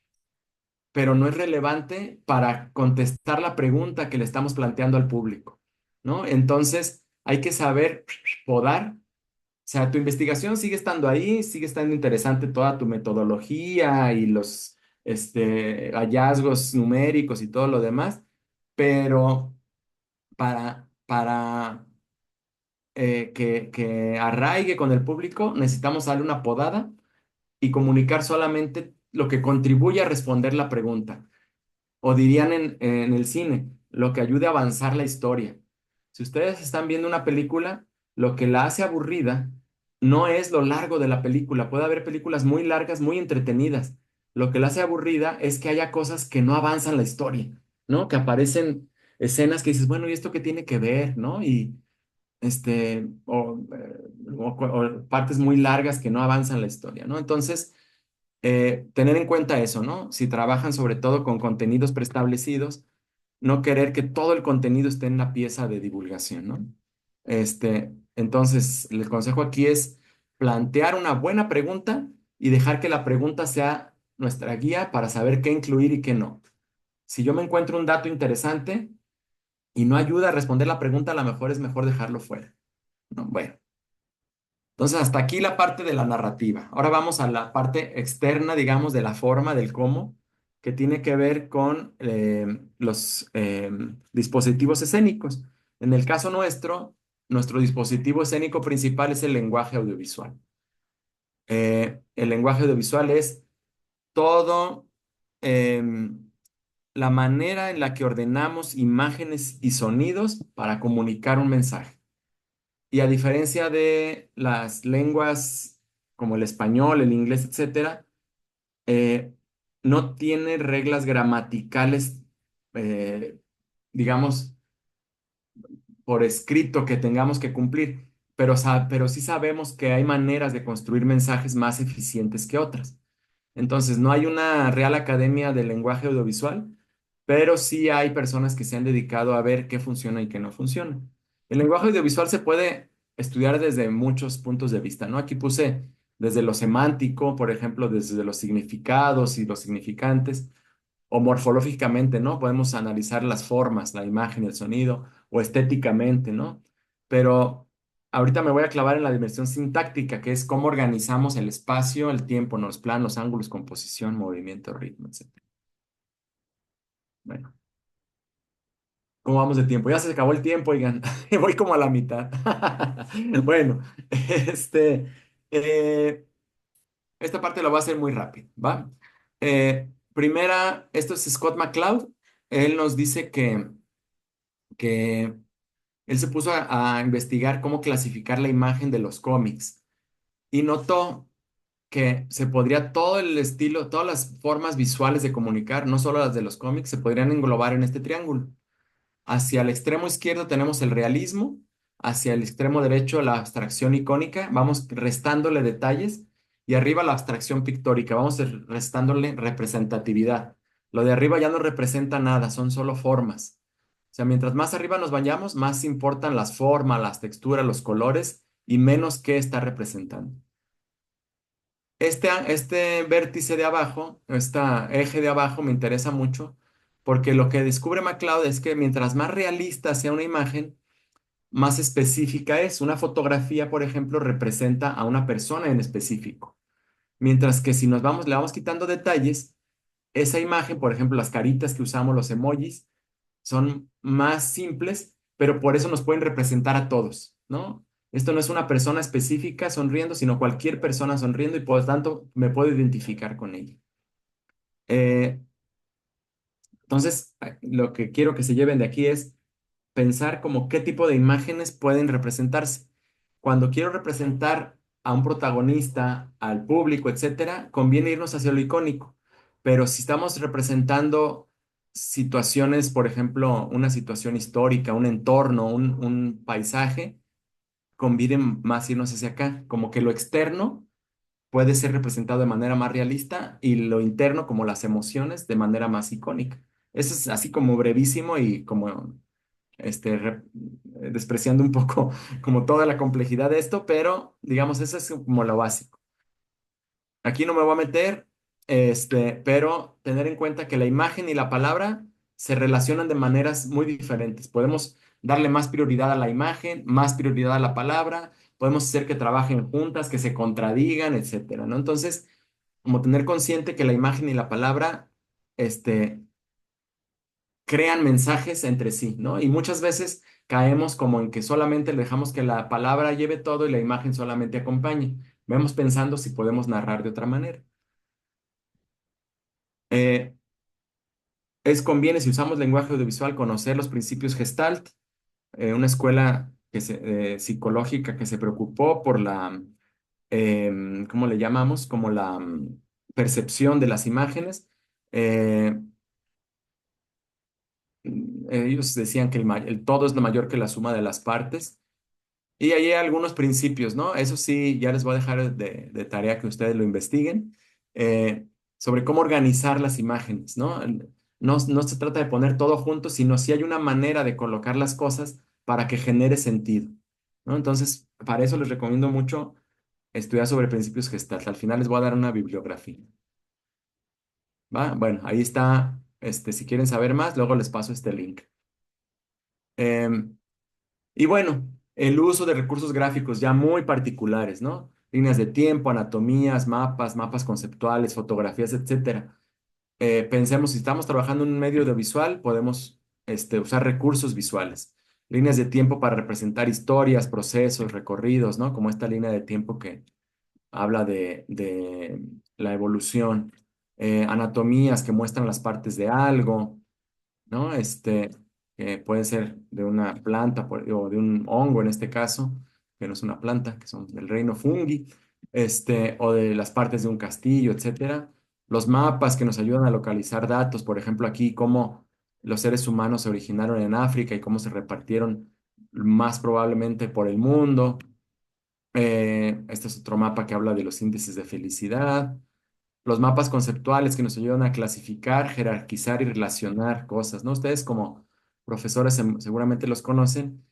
pero no es relevante para contestar la pregunta que le estamos planteando al público, ¿no? Entonces hay que saber podar. O sea, tu investigación sigue estando ahí, sigue estando interesante toda tu metodología y los hallazgos numéricos y todo lo demás, pero para que arraigue con el público, necesitamos darle una podada y comunicar solamente lo que contribuye a responder la pregunta. O dirían en el cine, lo que ayude a avanzar la historia. Si ustedes están viendo una película, lo que la hace aburrida no es lo largo de la película. Puede haber películas muy largas, muy entretenidas. Lo que la hace aburrida es que haya cosas que no avanzan la historia, ¿no? Que aparecen escenas que dices, bueno, ¿y esto qué tiene que ver, no? Y o partes muy largas que no avanzan la historia, ¿no? Entonces, tener en cuenta eso, ¿no? Si trabajan sobre todo con contenidos preestablecidos, no querer que todo el contenido esté en la pieza de divulgación, ¿no? Entonces, el consejo aquí es plantear una buena pregunta y dejar que la pregunta sea nuestra guía para saber qué incluir y qué no. Si yo me encuentro un dato interesante y no ayuda a responder la pregunta, a lo mejor es mejor dejarlo fuera, ¿no? Bueno. Entonces, hasta aquí la parte de la narrativa. Ahora vamos a la parte externa, digamos, de la forma, del cómo, que tiene que ver con los dispositivos escénicos. En el caso nuestro, nuestro dispositivo escénico principal es el lenguaje audiovisual. El lenguaje audiovisual es todo la manera en la que ordenamos imágenes y sonidos para comunicar un mensaje. Y a diferencia de las lenguas como el español, el inglés, etcétera, eh, no tiene reglas gramaticales, eh, digamos, por escrito que tengamos que cumplir, pero sí sabemos que hay maneras de construir mensajes más eficientes que otras. Entonces, no hay una Real Academia del Lenguaje Audiovisual, pero sí hay personas que se han dedicado a ver qué funciona y qué no funciona. El lenguaje audiovisual se puede estudiar desde muchos puntos de vista, ¿no? Aquí puse desde lo semántico, por ejemplo, desde los significados y los significantes, o morfológicamente, ¿no? Podemos analizar las formas, la imagen, el sonido, o estéticamente, ¿no? Pero ahorita me voy a clavar en la dimensión sintáctica, que es cómo organizamos el espacio, el tiempo, ¿no? Los planos, ángulos, composición, movimiento, ritmo, etcétera. Bueno, ¿cómo vamos de tiempo? Ya se acabó el tiempo, oigan. Voy como a la mitad. Bueno, este, eh, esta parte la voy a hacer muy rápido, ¿va? Primera, esto es Scott McCloud. Él nos dice que él se puso a investigar cómo clasificar la imagen de los cómics y notó que se podría todo el estilo, todas las formas visuales de comunicar, no solo las de los cómics, se podrían englobar en este triángulo. Hacia el extremo izquierdo tenemos el realismo, hacia el extremo derecho la abstracción icónica, vamos restándole detalles y arriba la abstracción pictórica, vamos restándole representatividad. Lo de arriba ya no representa nada, son solo formas. O sea, mientras más arriba nos vayamos, más importan las formas, las texturas, los colores y menos qué está representando. Este vértice de abajo, este eje de abajo me interesa mucho porque lo que descubre MacLeod es que mientras más realista sea una imagen, más específica es. Una fotografía, por ejemplo, representa a una persona en específico. Mientras que si le vamos quitando detalles, esa imagen, por ejemplo, las caritas que usamos, los emojis, son más simples, pero por eso nos pueden representar a todos, ¿no? Esto no es una persona específica sonriendo, sino cualquier persona sonriendo y por lo tanto me puedo identificar con ella. Eh, entonces, lo que quiero que se lleven de aquí es pensar como qué tipo de imágenes pueden representarse. Cuando quiero representar a un protagonista, al público, etcétera, conviene irnos hacia lo icónico. Pero si estamos representando situaciones, por ejemplo, una situación histórica, un entorno, un paisaje, conviene más irnos hacia acá. Como que lo externo puede ser representado de manera más realista y lo interno, como las emociones, de manera más icónica. Eso es así como brevísimo y como despreciando un poco como toda la complejidad de esto, pero digamos, eso es como lo básico. Aquí no me voy a meter, pero tener en cuenta que la imagen y la palabra se relacionan de maneras muy diferentes. Podemos darle más prioridad a la imagen, más prioridad a la palabra, podemos hacer que trabajen juntas, que se contradigan, etcétera, ¿no? Entonces, como tener consciente que la imagen y la palabra, este, crean mensajes entre sí, ¿no? Y muchas veces caemos como en que solamente le dejamos que la palabra lleve todo y la imagen solamente acompañe. Vemos pensando si podemos narrar de otra manera. Eh, conviene, si usamos lenguaje audiovisual, conocer los principios Gestalt, una escuela psicológica que se preocupó por ¿cómo le llamamos? Como la percepción de las imágenes. Eh, Ellos decían que el todo es lo mayor que la suma de las partes. Y ahí hay algunos principios, ¿no? Eso sí, ya les voy a dejar de tarea que ustedes lo investiguen, sobre cómo organizar las imágenes, ¿no? No se trata de poner todo junto, sino si hay una manera de colocar las cosas para que genere sentido, ¿no? Entonces, para eso les recomiendo mucho estudiar sobre principios gestalt. Al final les voy a dar una bibliografía, ¿va? Bueno, ahí está, si quieren saber más, luego les paso este link. Em, Y bueno, el uso de recursos gráficos ya muy particulares, ¿no? Líneas de tiempo, anatomías, mapas conceptuales, fotografías, etcétera. Pensemos, si estamos trabajando en un medio audiovisual, podemos usar recursos visuales. Líneas de tiempo para representar historias, procesos, recorridos, ¿no? Como esta línea de tiempo que habla de la evolución. Anatomías que muestran las partes de algo, ¿no? Puede ser de una planta o de un hongo en este caso, que no es una planta, que son del reino fungi, o de las partes de un castillo, etcétera. Los mapas que nos ayudan a localizar datos, por ejemplo, aquí cómo los seres humanos se originaron en África y cómo se repartieron más probablemente por el mundo. Este es otro mapa que habla de los índices de felicidad. los mapas conceptuales que nos ayudan a clasificar, jerarquizar y relacionar cosas, ¿no? Ustedes como profesores seguramente los conocen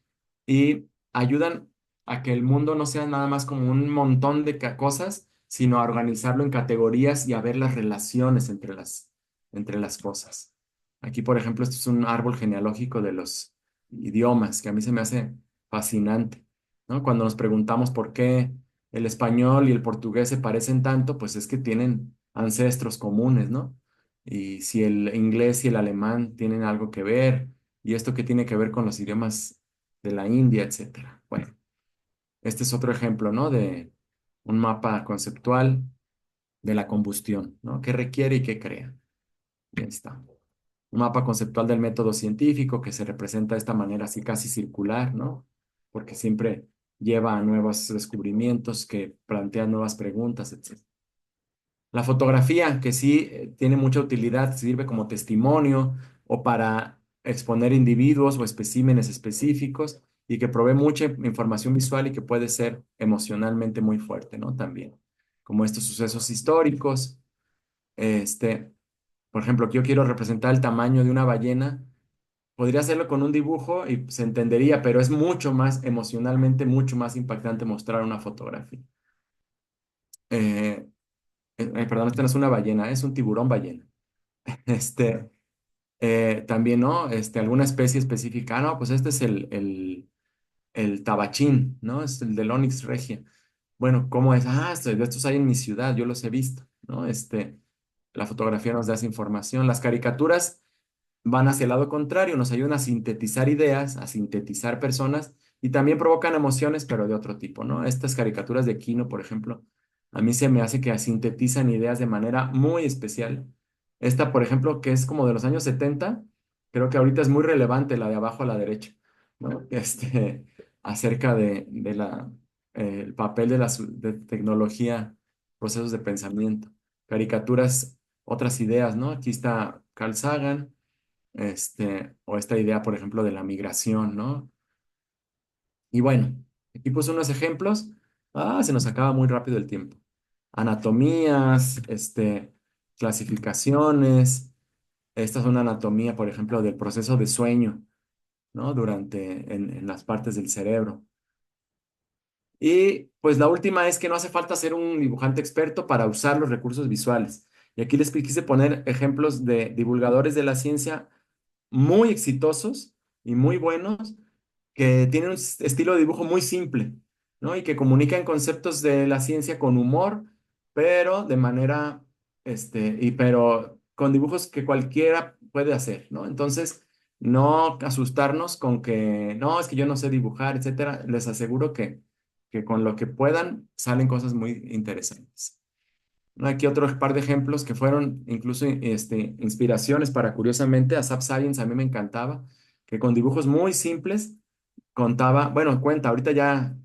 y ayudan a que el mundo no sea nada más como un montón de cosas, sino a organizarlo en categorías y a ver las relaciones entre las cosas. Aquí, por ejemplo, esto es un árbol genealógico de los idiomas, que a mí se me hace fascinante, ¿no? Cuando nos preguntamos por qué el español y el portugués se parecen tanto, pues es que tienen ancestros comunes, ¿no? Y si el inglés y el alemán tienen algo que ver, y esto que tiene que ver con los idiomas de la India, etcétera. Bueno, este es otro ejemplo, ¿no? De un mapa conceptual de la combustión, ¿no? ¿Qué requiere y qué crea? Ahí está. Un mapa conceptual del método científico que se representa de esta manera así casi circular, ¿no? Porque siempre lleva a nuevos descubrimientos que plantean nuevas preguntas, etc. La fotografía, que sí tiene mucha utilidad, sirve como testimonio o para exponer individuos o especímenes específicos y que provee mucha información visual y que puede ser emocionalmente muy fuerte, ¿no? También, como estos sucesos históricos, este, por ejemplo, que yo quiero representar el tamaño de una ballena, podría hacerlo con un dibujo y se entendería, pero es mucho más emocionalmente, mucho más impactante mostrar una fotografía. Eh, perdón, esta no es una ballena, es un tiburón ballena. Este, también, ¿no? Alguna especie específica. Ah, no, pues este es el tabachín, ¿no? Es el del Onyx regia. Bueno, ¿cómo es? Ah, de estos hay en mi ciudad, yo los he visto, ¿no? La fotografía nos da esa información. Las caricaturas van hacia el lado contrario, nos ayudan a sintetizar ideas, a sintetizar personas y también provocan emociones, pero de otro tipo, ¿no? Estas caricaturas de Kino, por ejemplo, a mí se me hace que sintetizan ideas de manera muy especial. Esta, por ejemplo, que es como de los años 70, creo que ahorita es muy relevante la de abajo a la derecha, ¿no? Acerca el papel de de tecnología, procesos de pensamiento, caricaturas, otras ideas, ¿no? Aquí está Carl Sagan, o esta idea, por ejemplo, de la migración, ¿no? Y bueno, aquí puse unos ejemplos. Ah, se nos acaba muy rápido el tiempo. Anatomías, clasificaciones. Esta es una anatomía, por ejemplo, del proceso de sueño, ¿no? En las partes del cerebro. Y pues la última es que no hace falta ser un dibujante experto para usar los recursos visuales. Y aquí les quise poner ejemplos de divulgadores de la ciencia muy exitosos y muy buenos que tienen un estilo de dibujo muy simple, ¿no? Y que comunican conceptos de la ciencia con humor, pero de manera, pero con dibujos que cualquiera puede hacer, ¿no? Entonces, no asustarnos con que, no, es que yo no sé dibujar, etcétera. Les aseguro que con lo que puedan salen cosas muy interesantes. Aquí otro par de ejemplos que fueron incluso inspiraciones para, curiosamente, a Zap Science a mí me encantaba, que con dibujos muy simples contaba, bueno, cuenta, ahorita ya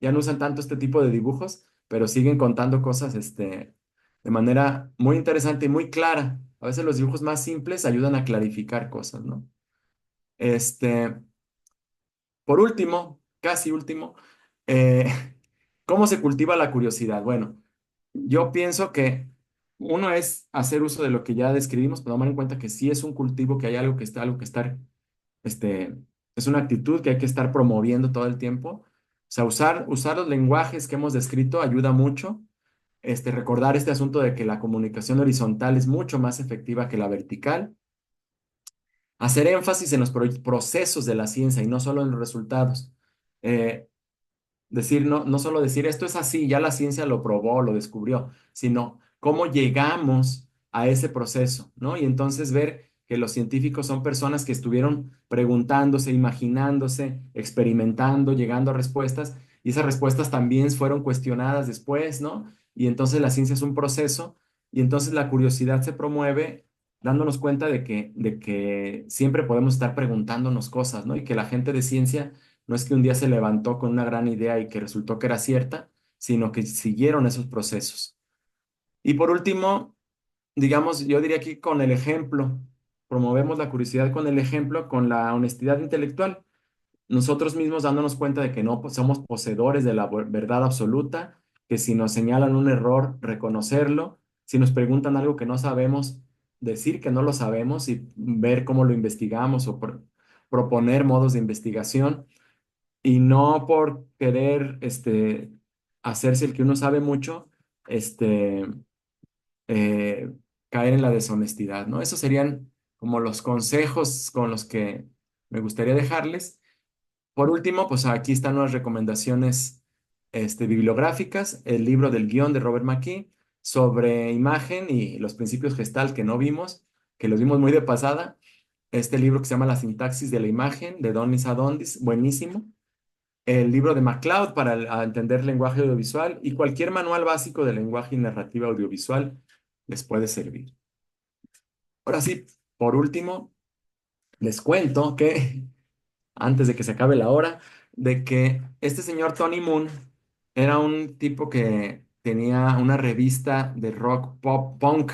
no usan tanto este tipo de dibujos, pero siguen contando cosas de manera muy interesante y muy clara. A veces los dibujos más simples ayudan a clarificar cosas, ¿no? Este, por último, casi último, eh, ¿cómo se cultiva la curiosidad? Bueno, yo pienso que uno es hacer uso de lo que ya describimos, pero tomar en cuenta que sí es un cultivo, que hay algo que estar, este, es una actitud que hay que estar promoviendo todo el tiempo. O sea, usar los lenguajes que hemos descrito ayuda mucho. Recordar este asunto de que la comunicación horizontal es mucho más efectiva que la vertical. Hacer énfasis en los procesos de la ciencia y no solo en los resultados. Eh, no solo decir esto es así, ya la ciencia lo probó, lo descubrió, sino cómo llegamos a ese proceso, ¿no? Y entonces ver que los científicos son personas que estuvieron preguntándose, imaginándose, experimentando, llegando a respuestas, y esas respuestas también fueron cuestionadas después, ¿no? Y entonces la ciencia es un proceso, y entonces la curiosidad se promueve dándonos cuenta de que siempre podemos estar preguntándonos cosas, ¿no? Y que la gente de ciencia no es que un día se levantó con una gran idea y que resultó que era cierta, sino que siguieron esos procesos. Y por último, digamos, yo diría que con el ejemplo, promovemos la curiosidad con el ejemplo, con la honestidad intelectual, nosotros mismos dándonos cuenta de que no somos poseedores de la verdad absoluta, que si nos señalan un error, reconocerlo, Si nos preguntan algo que no sabemos, decir que no lo sabemos y ver cómo lo investigamos o proponer modos de investigación y no por querer hacerse el que uno sabe mucho, este, eh, caer en la deshonestidad, ¿no? Esos serían como los consejos con los que me gustaría dejarles. Por último, pues aquí están las recomendaciones bibliográficas, el libro del guión de Robert McKee sobre imagen y los principios Gestalt que no vimos, que los vimos muy de pasada. Este libro que se llama La sintaxis de la imagen de Donis Adondis, buenísimo. El libro de MacLeod para entender lenguaje audiovisual y cualquier manual básico de lenguaje y narrativa audiovisual les puede servir. Ahora sí, por último, les cuento que antes de que se acabe la hora, de que este señor Tony Moon era un tipo que tenía una revista de rock pop punk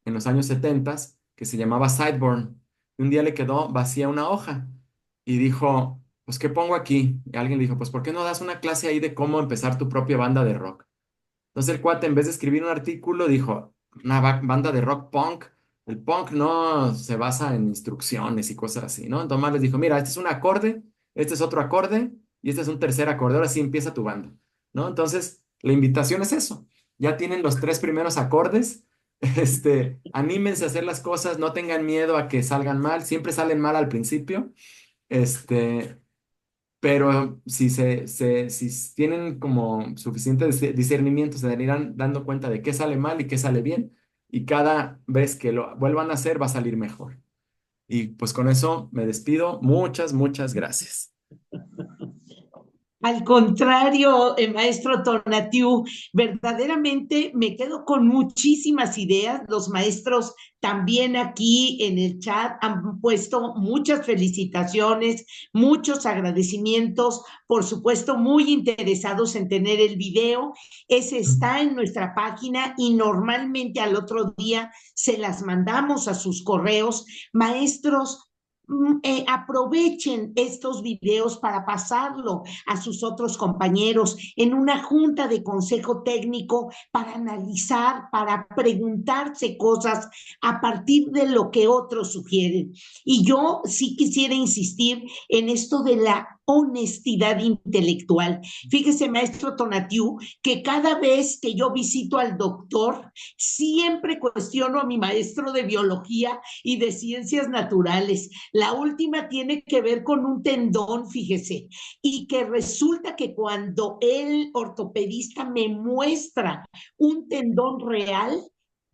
en los años 70 que se llamaba Sideburn. Y un día le quedó vacía una hoja y dijo, pues, ¿qué pongo aquí? Y alguien le dijo, pues, ¿por qué no das una clase ahí de cómo empezar tu propia banda de rock? Entonces el cuate, en vez de escribir un artículo, dijo, una banda de rock punk. El punk no se basa en instrucciones y cosas así, ¿no? Entonces les dijo, mira, este es un acorde, este es otro acorde y este es un tercer acorde. Ahora sí empieza tu banda, ¿no? Entonces la invitación es eso. Ya tienen los tres primeros acordes. Anímense a hacer las cosas, no tengan miedo a que salgan mal. Siempre salen mal al principio. Este, pero si tienen como suficiente discernimiento, se irán dando cuenta de qué sale mal y qué sale bien. Y cada vez que lo vuelvan a hacer, va a salir mejor. Y pues con eso me despido. Muchas, muchas gracias. Al contrario, maestro Tonatiu, verdaderamente me quedo con muchísimas ideas. Los maestros también aquí en el chat han puesto muchas felicitaciones, muchos agradecimientos, por supuesto, muy interesados en tener el video. Ese está en nuestra página y normalmente al otro día se las mandamos a sus correos. Maestros, aprovechen estos videos para pasarlo a sus otros compañeros en una junta de consejo técnico para analizar, para preguntarse cosas a partir de lo que otros sugieren. Y yo sí quisiera insistir en esto de la honestidad intelectual. Fíjese, maestro Tonatiu, que cada vez que yo visito al doctor, siempre cuestiono a mi maestro de biología y de ciencias naturales. La última tiene que ver con un tendón, fíjese, y que resulta que cuando el ortopedista me muestra un tendón real,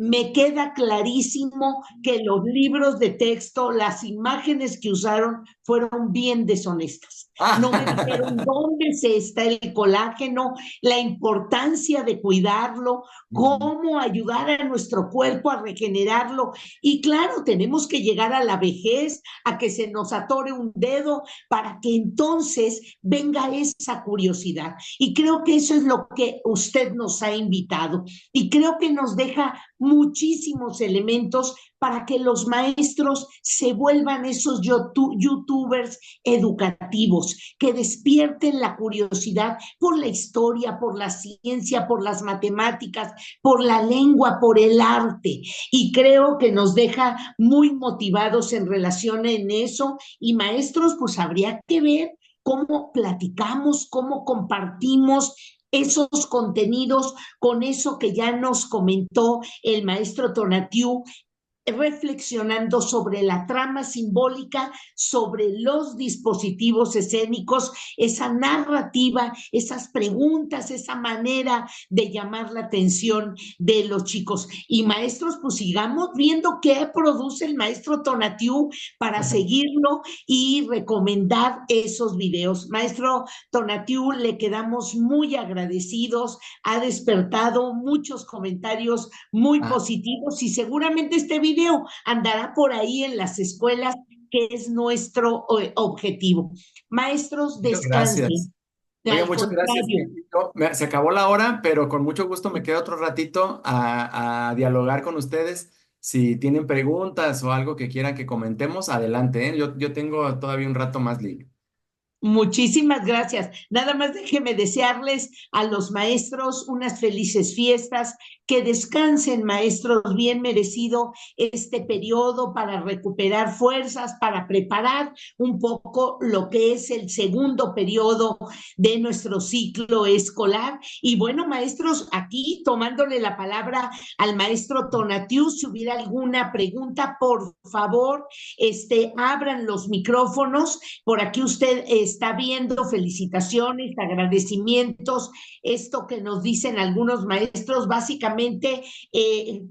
me queda clarísimo que los libros de texto, las imágenes que usaron fueron bien deshonestas. No me dijeron dónde se está el colágeno, la importancia de cuidarlo, cómo ayudar a nuestro cuerpo a regenerarlo. Y claro, tenemos que llegar a la vejez, a que se nos atore un dedo, para que entonces venga esa curiosidad. Y creo que eso es lo que usted nos ha invitado. Y creo que nos deja muchísimos elementos para que los maestros se vuelvan esos youtubers educativos, que despierten la curiosidad por la historia, por la ciencia, por las matemáticas, por la lengua, por el arte. Y creo que nos deja muy motivados en relación en eso. Y maestros, pues habría que ver cómo platicamos, cómo compartimos esos contenidos con eso que ya nos comentó el maestro Tonatiu, reflexionando sobre la trama simbólica, sobre los dispositivos escénicos, esa narrativa, esas preguntas, esa manera de llamar la atención de los chicos. Y maestros, pues sigamos viendo qué produce el maestro Tonatiu para seguirlo y recomendar esos videos. Maestro Tonatiu, le quedamos muy agradecidos, ha despertado muchos comentarios muy Ah, positivos y seguramente este video andará por ahí en las escuelas, que es nuestro objetivo. Maestros, muchas gracias. descansen. Oiga, Al muchas gracias. contrario, Se acabó la hora, pero con mucho gusto me quedo otro ratito a dialogar con ustedes. Si tienen preguntas o algo que quieran que comentemos, adelante, ¿eh? Yo tengo todavía un rato más libre. Muchísimas gracias. Nada más déjeme desearles a los maestros unas felices fiestas, que descansen, maestros, bien merecido este periodo para recuperar fuerzas, para preparar un poco lo que es el segundo periodo de nuestro ciclo escolar. Y bueno, maestros, aquí tomándole la palabra al maestro Tonatiu, si hubiera alguna pregunta, por favor, abran los micrófonos. Por aquí usted está viendo felicitaciones, agradecimientos, esto que nos dicen algunos maestros, básicamente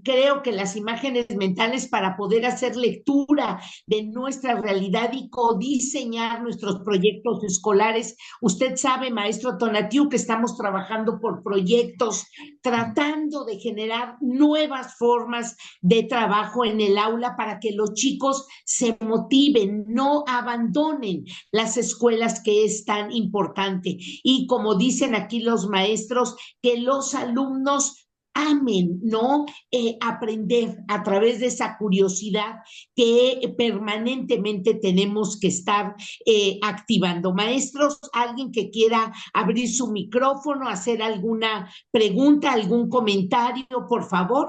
creo que las imágenes mentales para poder hacer lectura de nuestra realidad y codiseñar nuestros proyectos escolares. Usted sabe, maestro Tonatiu, que estamos trabajando por proyectos, tratando de generar nuevas formas de trabajo en el aula para que los chicos se motiven, no abandonen las escuelas, que es tan importante. Y como dicen aquí los maestros, que los alumnos amen, ¿no? Aprender a través de esa curiosidad que permanentemente tenemos que estar activando. Maestros, alguien que quiera abrir su micrófono, hacer alguna pregunta, algún comentario, por favor.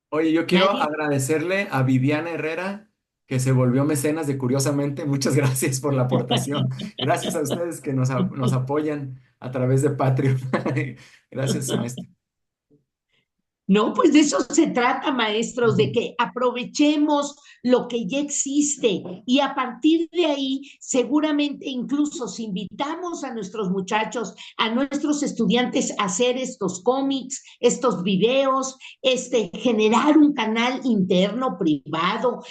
Oye, yo quiero Nadie. agradecerle a Viviana Herrera, que se volvió mecenas de Curiosamente. Muchas gracias por la aportación. Gracias a ustedes que nos apoyan a través de Patreon. Gracias, maestro. No, pues de eso se trata, maestros, de que aprovechemos lo que ya existe y a partir de ahí, seguramente incluso si invitamos a nuestros muchachos, a nuestros estudiantes a hacer estos cómics, estos videos, generar un canal interno, privado,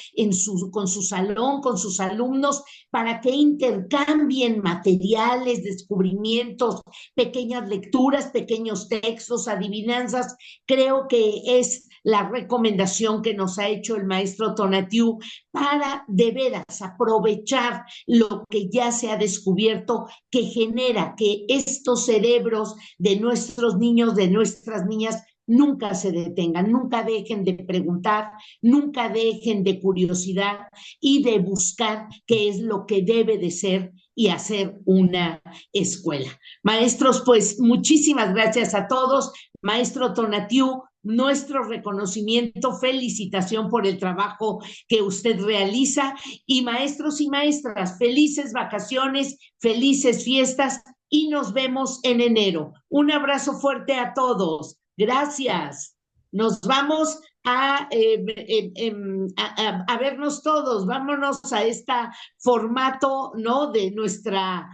con su salón, con sus alumnos, para que intercambien materiales, descubrimientos, pequeñas lecturas, pequeños textos, adivinanzas. Creo que es la recomendación que nos ha hecho el maestro Tonatiu para de veras aprovechar lo que ya se ha descubierto, que genera que estos cerebros de nuestros niños, de nuestras niñas, nunca se detengan, nunca dejen de preguntar, nunca dejen de curiosidad y de buscar qué es lo que debe de ser y hacer una escuela. Maestros, pues muchísimas gracias a todos. Maestro Tonatiu, nuestro reconocimiento, felicitación por el trabajo que usted realiza. Y maestros y maestras, felices vacaciones, felices fiestas y nos vemos en enero. Un abrazo fuerte a todos. Gracias. Nos vamos a vernos todos. Vámonos a este formato, ¿no? De nuestro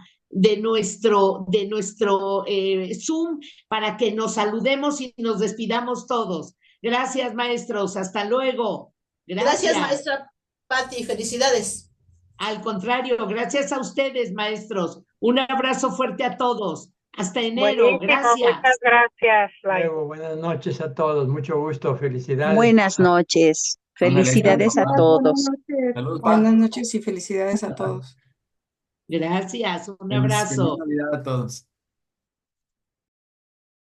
Zoom, para que nos saludemos y nos despidamos todos. Gracias, maestros. Hasta luego. Gracias, Gracias. maestra Patti. Felicidades. Al contrario, gracias a ustedes, maestros. Un abrazo fuerte a todos. Hasta enero. Buenísimo, Gracias. muchas gracias, Lai. Luego, buenas noches a todos, mucho gusto, felicidades. Buenas noches. Ándale, Felicidades a papá. todos. Saludos, pa. Buenas noches y felicidades a todos. Gracias. Un Feliz abrazo. Navidad a todos.